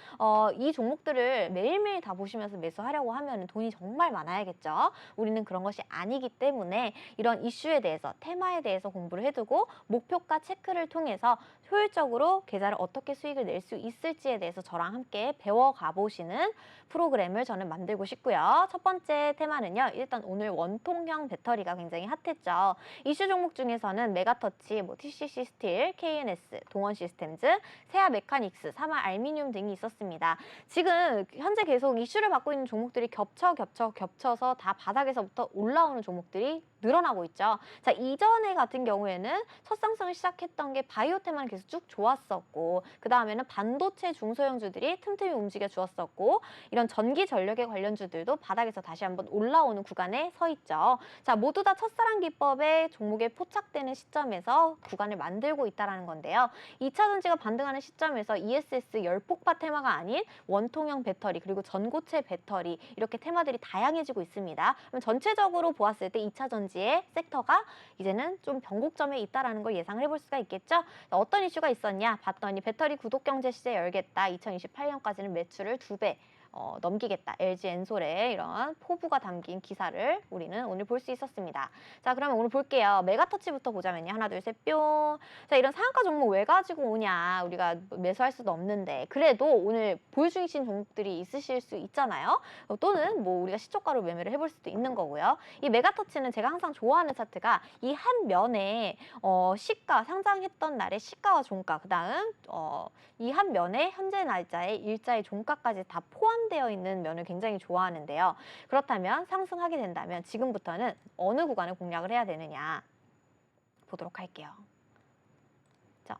이 종목들을 매일매일 다 보시면서 매수하려고 하면 돈이 정말 많아야겠죠. 우리는 그런 것이 아니기 때문에 이런 이슈에 대해서, 테마에 대해서 공부를 해두고 목표가 체크를 통해서 효율적으로 계좌를 어떻게 수익을 낼 수 있을지에 대해서 저랑 함께 배워가 보시는 프로그램을 저는 만들고 싶고요. 첫 번째 테마는요. 일단 오늘 원통형 배터리가 굉장히 핫했죠. 이슈 종목 중에서는 메가터치, TCC 스틸, KNS, 동원 시스템즈, 세아 메카닉스, 사마 알미늄 등이 있었습니다. 지금 현재 계속 이슈를 받고 있는 종목들이 겹쳐서 다 바닥에서부터 올라오는 종목들이 늘어나고 있죠. 자, 이전에 같은 경우에는 첫 상승을 시작했던 게 바이오 테마는 계속 쭉 좋았었고 그 다음에는 반도체 중소형주들이 틈틈이 움직여 주었었고 이런 전기 전력의 관련주들도 바닥에서 다시 한번 올라오는 구간에 서 있죠. 자, 모두 다 첫사랑 기법의 종목에 포착되는 시점에서 구간을 만들고 있다는 건데요. 2차 전지가 반등하는 시점에서 ESS 열폭파 테마가 아닌 원통형 배터리 그리고 전고체 배터리 이렇게 테마들이 다양해지고 있습니다. 그럼 전체적으로 보았을 때 2차 전지의 섹터가 이제는 좀 변곡점에 있다는 걸 예상을 해볼 수가 있겠죠. 어떤 이슈가 있었냐 봤더니 배터리 구독 경제 시세 열겠다. 2028년까지는 매출을 2배 넘기겠다. LG 엔솔의 이런 포부가 담긴 기사를 우리는 오늘 볼 수 있었습니다. 자, 그러면 오늘 볼게요. 메가터치부터 보자면요. 하나, 둘, 셋, 뿅. 자, 이런 상한가 종목 왜 가지고 오냐. 우리가 매수할 수도 없는데 그래도 오늘 보여주신 종목들이 있으실 수 있잖아요. 또는 뭐 우리가 시초가로 매매를 해볼 수도 있는 거고요. 이 메가터치는 제가 항상 좋아하는 차트가 이 한 면에 시가, 상장했던 날의 시가와 종가, 그 다음 이 한 면에 현재 날짜의 일자의 종가까지 다 포함되어 있는 면을 굉장히 좋아하는데요. 그렇다면 상승하게 된다면 지금부터는 어느 구간을 공략을 해야 되느냐 보도록 할게요. 자,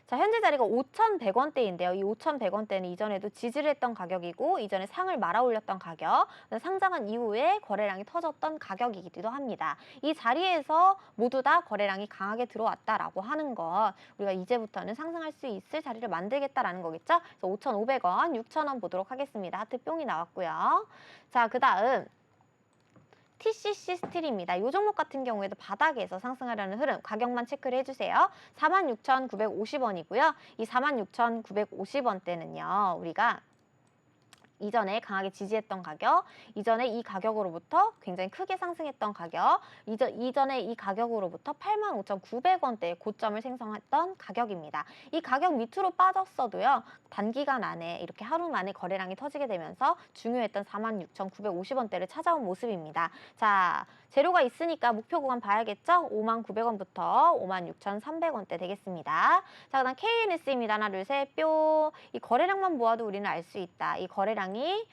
자, 현재 자리가 5,100원대인데요. 이 5,100원대는 이전에도 지지를 했던 가격이고 이전에 상을 말아 올렸던 가격, 상장한 이후에 거래량이 터졌던 가격이기도 합니다. 이 자리에서 모두 다 거래량이 강하게 들어왔다라고 하는 건 우리가 이제부터는 상승할 수 있을 자리를 만들겠다라는 거겠죠. 그래서 5,500원, 6,000원 보도록 하겠습니다. 하트 뿅이 나왔고요. 자, 그 다음 TCC 스틸입니다. 이 종목 같은 경우에도 바닥에서 상승하려는 흐름, 가격만 체크를 해주세요. 46,950원이고요. 이 46,950원대는요. 우리가 이전에 강하게 지지했던 가격, 이전에 이 가격으로부터 굉장히 크게 상승했던 가격, 이전에 이 가격으로부터 85,900원대의 고점을 생성했던 가격입니다. 이 가격 밑으로 빠졌어도요, 단기간 안에 이렇게 하루 만에 거래량이 터지게 되면서 중요했던 46,950원대를 찾아온 모습입니다. 자, 재료가 있으니까 목표 구간 봐야겠죠? 59,000원부터 56,300원대 되겠습니다. 자, 그다음 KNS입니다. 하나, 둘, 셋, 뿅. 이 거래량만 보아도 우리는 알 수 있다. 이 거래량이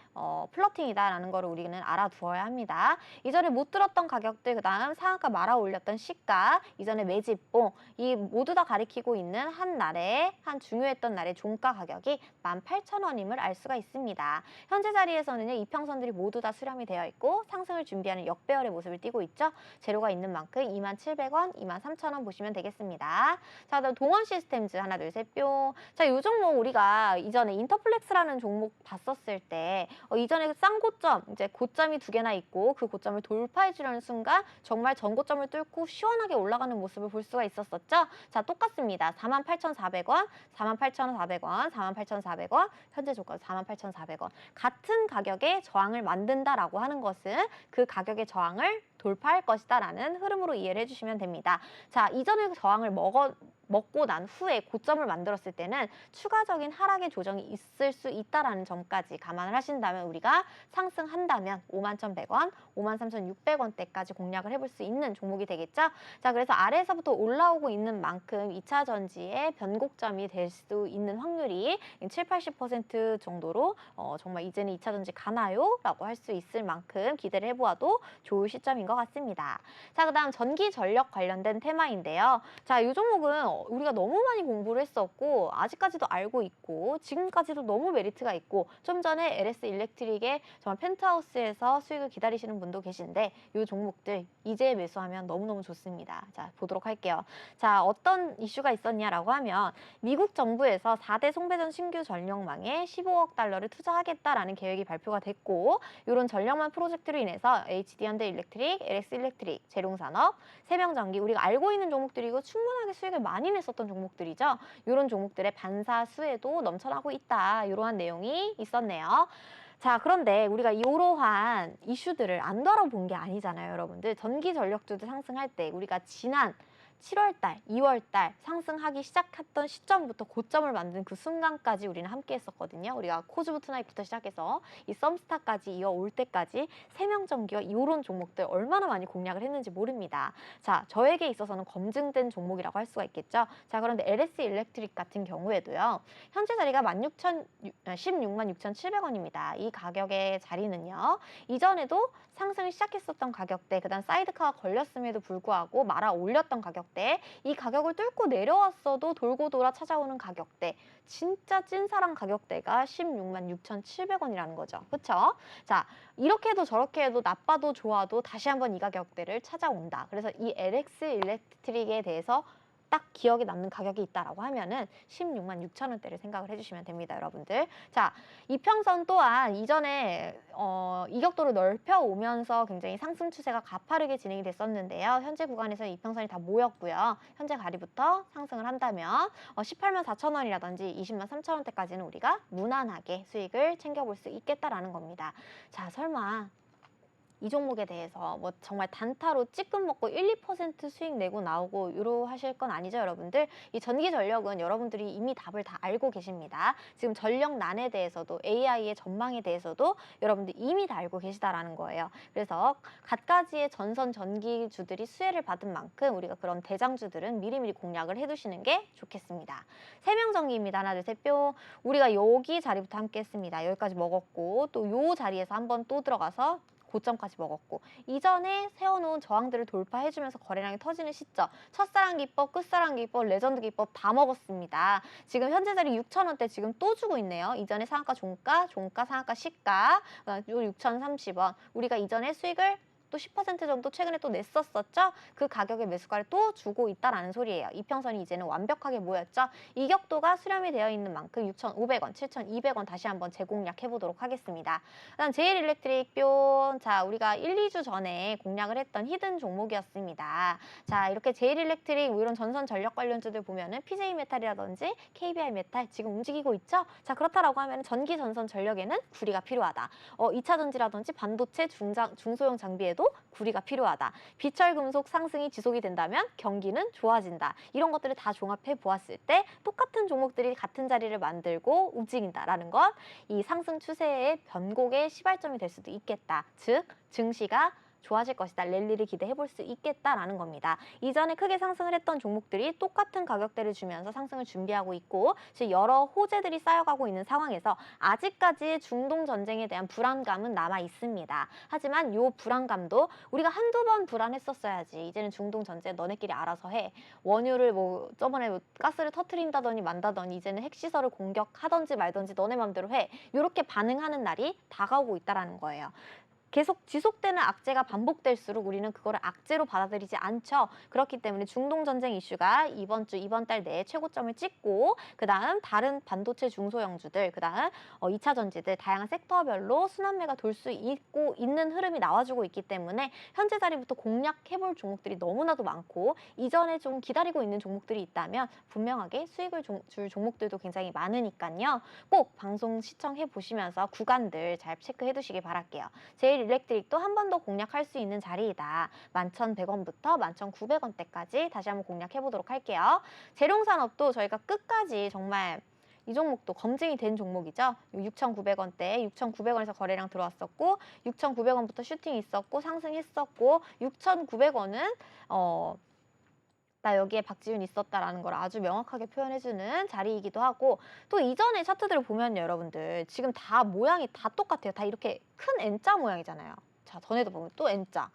플러팅이다라는 거를 우리는 알아두어야 합니다. 이전에 못 들었던 가격들, 그다음 상한가 말아 올렸던 시가, 이전에 매집봉, 이 모두 다 가리키고 있는 한 날에, 한 중요했던 날의 종가 가격이 18,000원임을 알 수가 있습니다. 현재 자리에서는요, 이평선들이 모두 다 수렴이 되어 있고 상승을 준비하는 역배열의 모습을 띠고 있죠. 재료가 있는 만큼 27,000원, 23,000원 보시면 되겠습니다. 자, 그다음 동원 시스템즈 하나, 둘, 셋, 뿅. 자, 요 종목 우리가 이전에 인터플렉스라는 종목 봤었을 때 이전에 쌍고점, 이제 고점이 두 개나 있고 그 고점을 돌파해 주려는 순간 정말 전고점을 뚫고 시원하게 올라가는 모습을 볼 수가 있었었죠. 자, 똑같습니다. 48,400원, 48,400원, 48,400원, 현재 조건 48,400원. 같은 가격의 저항을 만든다라고 하는 것은 그 가격의 저항을 돌파할 것이다라는 흐름으로 이해를 해주시면 됩니다. 자, 이전에 저항을 먹고 난 후에 고점을 만들었을 때는 추가적인 하락의 조정이 있을 수 있다라는 점까지 감안을 하신다면 우리가 상승한다면 51,100원, 53,600원대까지 공략을 해볼 수 있는 종목이 되겠죠. 자, 그래서 아래에서부터 올라오고 있는 만큼 2차 전지의 변곡점이 될 수 있는 확률이 70-80% 정도로 정말 이제는 2차 전지 가나요? 라고 할 수 있을 만큼 기대를 해보아도 좋을 시점인 것 같습니다. 자, 그다음 전기 전력 관련된 테마인데요. 자, 이 종목은 우리가 너무 많이 공부를 했었고 아직까지도 알고 있고 지금까지도 너무 메리트가 있고 좀 전에 LS 일렉트릭의 정말 펜트하우스에서 수익을 기다리시는 분도 계신데 이 종목들 이제 매수하면 너무너무 좋습니다. 자, 보도록 할게요. 자, 어떤 이슈가 있었냐라고 하면 미국 정부에서 4대 송배전 신규 전력망에 15억 달러를 투자하겠다라는 계획이 발표가 됐고 이런 전력망 프로젝트로 인해서 HD현대 일렉트릭, LS 일렉트릭, 재룡산업, 세명전기 우리가 알고 있는 종목들이고 충분하게 수익을 많이 냈었던 종목들이죠. 이런 종목들의 반사수에도 넘쳐나고 있다. 이러한 내용이 있었네요. 자, 그런데 우리가 이러한 이슈들을 안 다뤄본 게 아니잖아요, 여러분들. 전기 전력주도 상승할 때 우리가 지난 7월달, 2월달 상승하기 시작했던 시점부터 고점을 만든 그 순간까지 우리는 함께 했었거든요. 우리가 코즈부 투나잇부터 시작해서 이 썸스타까지 이어올 때까지 세명전기와 이런 종목들 얼마나 많이 공략을 했는지 모릅니다. 자, 저에게 있어서는 검증된 종목이라고 할 수가 있겠죠. 자, 그런데 LS 일렉트릭 같은 경우에도요. 현재 자리가 166,700원입니다. 이 가격의 자리는요. 이전에도 상승을 시작했었던 가격대, 그다음 사이드카가 걸렸음에도 불구하고 말아 올렸던 가격대, 이 가격을 뚫고 내려왔어도 돌고 돌아 찾아오는 가격대, 진짜 찐사랑 가격대가 166,700원이라는 거죠. 그렇죠? 자, 이렇게 해도 저렇게 해도 나빠도 좋아도 다시 한번 이 가격대를 찾아온다. 그래서 이 LX 일렉트릭에 대해서 딱 기억에 남는 가격이 있다라고 하면은 166,000원대를 생각을 해주시면 됩니다, 여러분들. 자, 이평선 또한 이전에 이격도를 넓혀오면서 굉장히 상승 추세가 가파르게 진행이 됐었는데요. 현재 구간에서 이평선이 다 모였고요. 현재 가리부터 상승을 한다면 184,000원이라든지 203,000원대까지는 우리가 무난하게 수익을 챙겨볼 수 있겠다라는 겁니다. 자, 설마 이 종목에 대해서 뭐 정말 단타로 찌끔 먹고 1-2% 수익 내고 나오고 이러 하실 건 아니죠, 여러분들. 이 전기 전력은 여러분들이 이미 답을 다 알고 계십니다. 지금 전력난에 대해서도 AI의 전망에 대해서도 여러분들 이미 다 알고 계시다라는 거예요. 그래서 갖가지의 전선 전기주들이 수혜를 받은 만큼 우리가 그런 대장주들은 미리미리 공략을 해두시는 게 좋겠습니다. 세명전기입니다. 하나, 둘, 셋, 뿅. 우리가 여기 자리부터 함께 했습니다. 여기까지 먹었고 또 요 자리에서 한번 또 들어가서 고점까지 먹었고 이전에 세워놓은 저항들을 돌파해주면서 거래량이 터지는 시점, 첫사랑 기법, 끝사랑 기법, 레전드 기법 다 먹었습니다. 지금 현재 자리 6,000원대 지금 또 주고 있네요. 이전에 상한가 종가, 상한가 시가 요 6,030원 우리가 이전에 수익을 또 10% 정도 최근에 또 냈었었죠. 그 가격의 매수가를 또 주고 있다라는 소리예요. 이평선이 이제는 완벽하게 모였죠. 이격도가 수렴이 되어 있는 만큼 6,500원, 7,200원 다시 한번 재공략해 보도록 하겠습니다. 그다음 제일일렉트릭 뿅. 자, 우리가 1, 2주 전에 공략을 했던 히든 종목이었습니다. 자, 이렇게 제일일렉트릭 이런 전선 전력 관련주들 보면은 PJ메탈이라든지 KBI메탈 지금 움직이고 있죠. 자, 그렇다라고 하면 전기 전선 전력에는 구리가 필요하다. 2차 전지라든지 반도체 중소형 장비에도 구리가 필요하다. 비철금속 상승이 지속이 된다면 경기는 좋아진다. 이런 것들을 다 종합해 보았을 때 똑같은 종목들이 같은 자리를 만들고 움직인다라는 것, 이 상승 추세의 변곡의 시발점이 될 수도 있겠다. 즉, 증시가 좋아질 것이다. 랠리를 기대해 볼 수 있겠다라는 겁니다. 이전에 크게 상승을 했던 종목들이 똑같은 가격대를 주면서 상승을 준비하고 있고 지금 여러 호재들이 쌓여가고 있는 상황에서 아직까지 중동 전쟁에 대한 불안감은 남아 있습니다. 하지만 이 불안감도 우리가 한두 번 불안했었어야지. 이제는 중동 전쟁 너네끼리 알아서 해. 원유를 뭐 저번에 뭐 가스를 터트린다더니 만다더니 이제는 핵시설을 공격하던지 말던지 너네 맘대로 해. 이렇게 반응하는 날이 다가오고 있다는 거예요. 계속 지속되는 악재가 반복될수록 우리는 그거를 악재로 받아들이지 않죠. 그렇기 때문에 중동전쟁 이슈가 이번 달 내에 최고점을 찍고 그다음 다른 반도체 중소형주들, 그다음 2차 전지들 다양한 섹터별로 순환매가 돌 수 있고 있는 흐름이 나와주고 있기 때문에 현재 자리부터 공략해볼 종목들이 너무나도 많고 이전에 좀 기다리고 있는 종목들이 있다면 분명하게 수익을 줄 종목들도 굉장히 많으니까요. 꼭 방송 시청해 보시면서 구간들 잘 체크해 두시기 바랄게요. 제일일렉트릭도 한 번 더 공략할 수 있는 자리이다. 11,100원부터 11,900원대까지 다시 한번 공략해 보도록 할게요. 재룡산업도 저희가 끝까지 정말 이 종목도 검증이 된 종목이죠. 6,900원대, 6,900원에서 거래량 들어왔었고 6,900원부터 슈팅이 있었고 상승했었고 6,900원은 나 여기에 박지윤 있었다라는 걸 아주 명확하게 표현해주는 자리이기도 하고 또 이전의 차트들을 보면요, 여러분들 지금 다 모양이 다 똑같아요. 다 이렇게 큰 N자 모양이잖아요. 자, 전에도 보면 또 N자,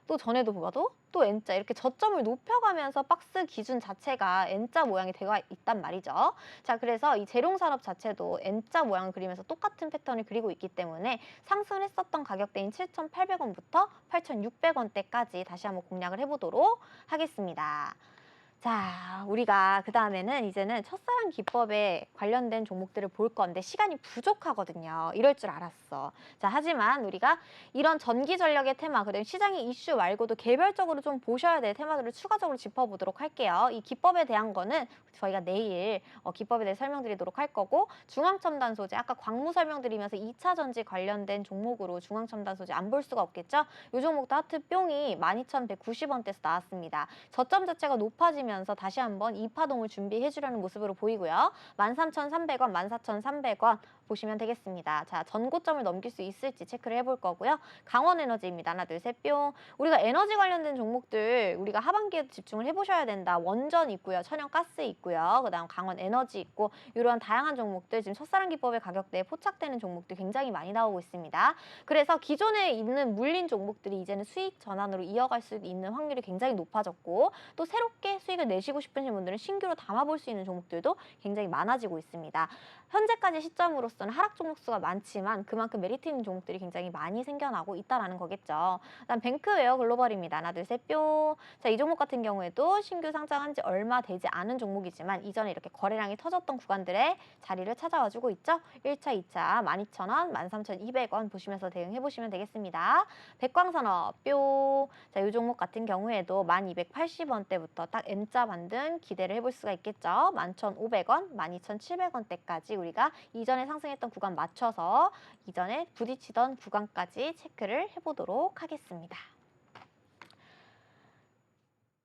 또 전에도 봐도 또 N자 이렇게 저점을 높여가면서 박스 기준 자체가 N자 모양이 되어 있단 말이죠. 자, 그래서 이 재룡산업 자체도 N자 모양을 그리면서 똑같은 패턴을 그리고 있기 때문에 상승을 했었던 가격대인 7,800원부터 8,600원대까지 다시 한번 공략을 해보도록 하겠습니다. 자, 우리가 그 다음에는 이제는 첫사랑 기법에 관련된 종목들을 볼 건데 시간이 부족하거든요. 이럴 줄 알았어. 자, 하지만 우리가 이런 전기 전력의 테마, 그다음에 시장의 이슈 말고도 개별적으로 좀 보셔야 될 테마들을 추가적으로 짚어보도록 할게요. 이 기법에 대한 거는 저희가 내일 기법에 대해 설명드리도록 할 거고 중앙첨단 소재, 아까 광무 설명드리면서 2차 전지 관련된 종목으로 중앙첨단 소재 안 볼 수가 없겠죠? 이 종목도 하트 뿅이 12,190원대에서 나왔습니다. 저점 자체가 높아지면 다시 한번 이파동을 준비해 주려는 모습으로 보이고요. 13,300원, 14,300원 보시면 되겠습니다. 자, 전고점을 넘길 수 있을지 체크를 해볼 거고요. 강원에너지입니다. 하나, 둘, 셋, 뿅. 우리가 에너지 관련된 종목들 우리가 하반기에 집중을 해보셔야 된다. 원전 있고요. 천연가스 있고요. 그 다음 강원에너지 있고 이런 다양한 종목들 지금 첫사랑 기법의 가격대에 포착되는 종목들 굉장히 많이 나오고 있습니다. 그래서 기존에 있는 물린 종목들이 이제는 수익 전환으로 이어갈 수 있는 확률이 굉장히 높아졌고 또 새롭게 수익을 내시고 싶으신 분들은 신규로 담아볼 수 있는 종목들도 굉장히 많아지고 있습니다. 현재까지 시점으로서는 하락 종목 수가 많지만 그만큼 메리트 있는 종목들이 굉장히 많이 생겨나고 있다라는 거겠죠. 그다음 뱅크웨어 글로벌입니다. 하나, 둘, 셋, 뿅. 자, 이 종목 같은 경우에도 신규 상장한 지 얼마 되지 않은 종목이지만 이전에 이렇게 거래량이 터졌던 구간들의 자리를 찾아와주고 있죠. 1차, 2차 12,000원, 13,200원 보시면서 대응해보시면 되겠습니다. 백광산업 뿅. 자, 이 종목 같은 경우에도 1280원대부터 딱 M자 반등 기대를 해볼 수가 있겠죠. 11,500원, 12,700원대까지 우리가 이전에 상승했던 구간 맞춰서 이전에 부딪히던 구간까지 체크를 해보도록 하겠습니다.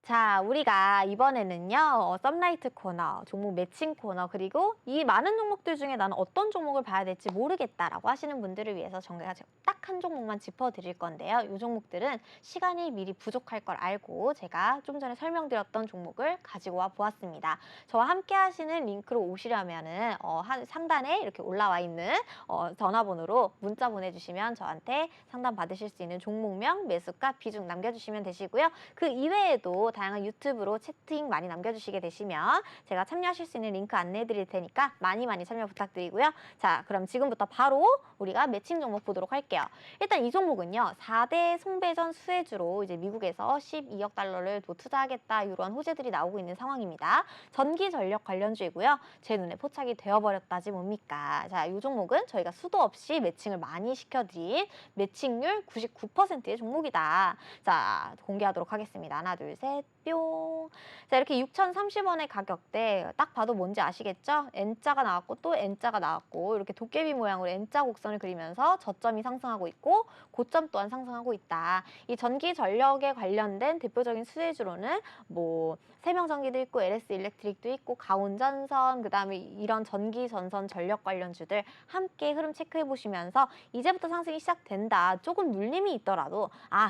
자, 우리가 이번에는요, 썸라이트 코너, 종목 매칭 코너, 그리고 이 많은 종목들 중에 나는 어떤 종목을 봐야 될지 모르겠다라고 하시는 분들을 위해서 저희가 딱 한 종목만 짚어드릴 건데요. 이 종목들은 시간이 미리 부족할 걸 알고 제가 좀 전에 설명드렸던 종목을 가지고 와 보았습니다. 저와 함께 하시는 링크로 오시려면은 한 상단에 이렇게 올라와 있는 전화번호로 문자 보내주시면 저한테 상담 받으실 수 있는 종목명, 매수가, 비중 남겨주시면 되시고요. 그 이외에도 다양한 유튜브로 채팅 많이 남겨주시게 되시면 제가 참여하실 수 있는 링크 안내해 드릴 테니까 많이 참여 부탁드리고요. 자, 그럼 지금부터 바로 우리가 매칭 종목 보도록 할게요. 일단 이 종목은요, 4대 송배전 수혜주로 이제 미국에서 12억 달러를 또 투자하겠다 이런 호재들이 나오고 있는 상황입니다. 전기 전력 관련주이고요. 제 눈에 포착이 되어버렸다지 뭡니까? 자, 이 종목은 저희가 수도 없이 매칭을 많이 시켜드린 매칭률 99%의 종목이다. 자, 공개하도록 하겠습니다. 하나, 둘, 셋, 뿅. 자, 이렇게 6,030원의 가격대 딱 봐도 뭔지 아시겠죠? N자가 나왔고 또 N자가 나왔고 이렇게 도깨비 모양으로 N자 곡선을 그리면서 저점이 상승하고 있고 고점 또한 상승하고 있다. 이 전기 전력에 관련된 대표적인 수혜주로는 뭐 세명전기도 있고 LS 일렉트릭도 있고 가온전선, 그다음에 이런 전기 전선 전력 관련주들 함께 흐름 체크해 보시면서 이제부터 상승이 시작된다. 조금 눌림이 있더라도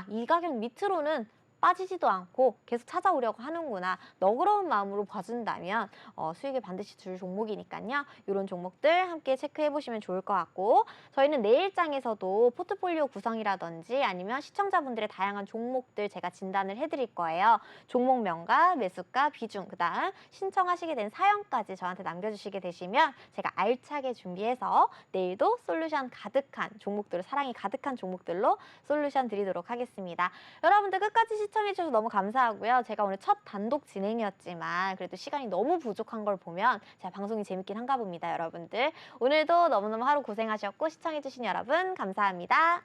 이 가격 밑으로는 빠지지도 않고 계속 찾아오려고 하는구나. 너그러운 마음으로 봐준다면 수익을 반드시 줄 종목이니까요. 이런 종목들 함께 체크해 보시면 좋을 것 같고, 저희는 내일장에서도 포트폴리오 구성이라든지 아니면 시청자분들의 다양한 종목들 제가 진단을 해드릴 거예요. 종목명과 매수가, 비중, 그다음 신청하시게 된 사연까지 저한테 남겨주시게 되시면 제가 알차게 준비해서 내일도 솔루션 가득한 종목들, 사랑이 가득한 종목들로 솔루션 드리도록 하겠습니다. 여러분들 끝까지 시청해주셔서 너무 감사하고요. 제가 오늘 첫 단독 진행이었지만 그래도 시간이 너무 부족한 걸 보면 제가 방송이 재밌긴 한가 봅니다, 여러분들. 오늘도 너무너무 하루 고생하셨고 시청해주신 여러분 감사합니다.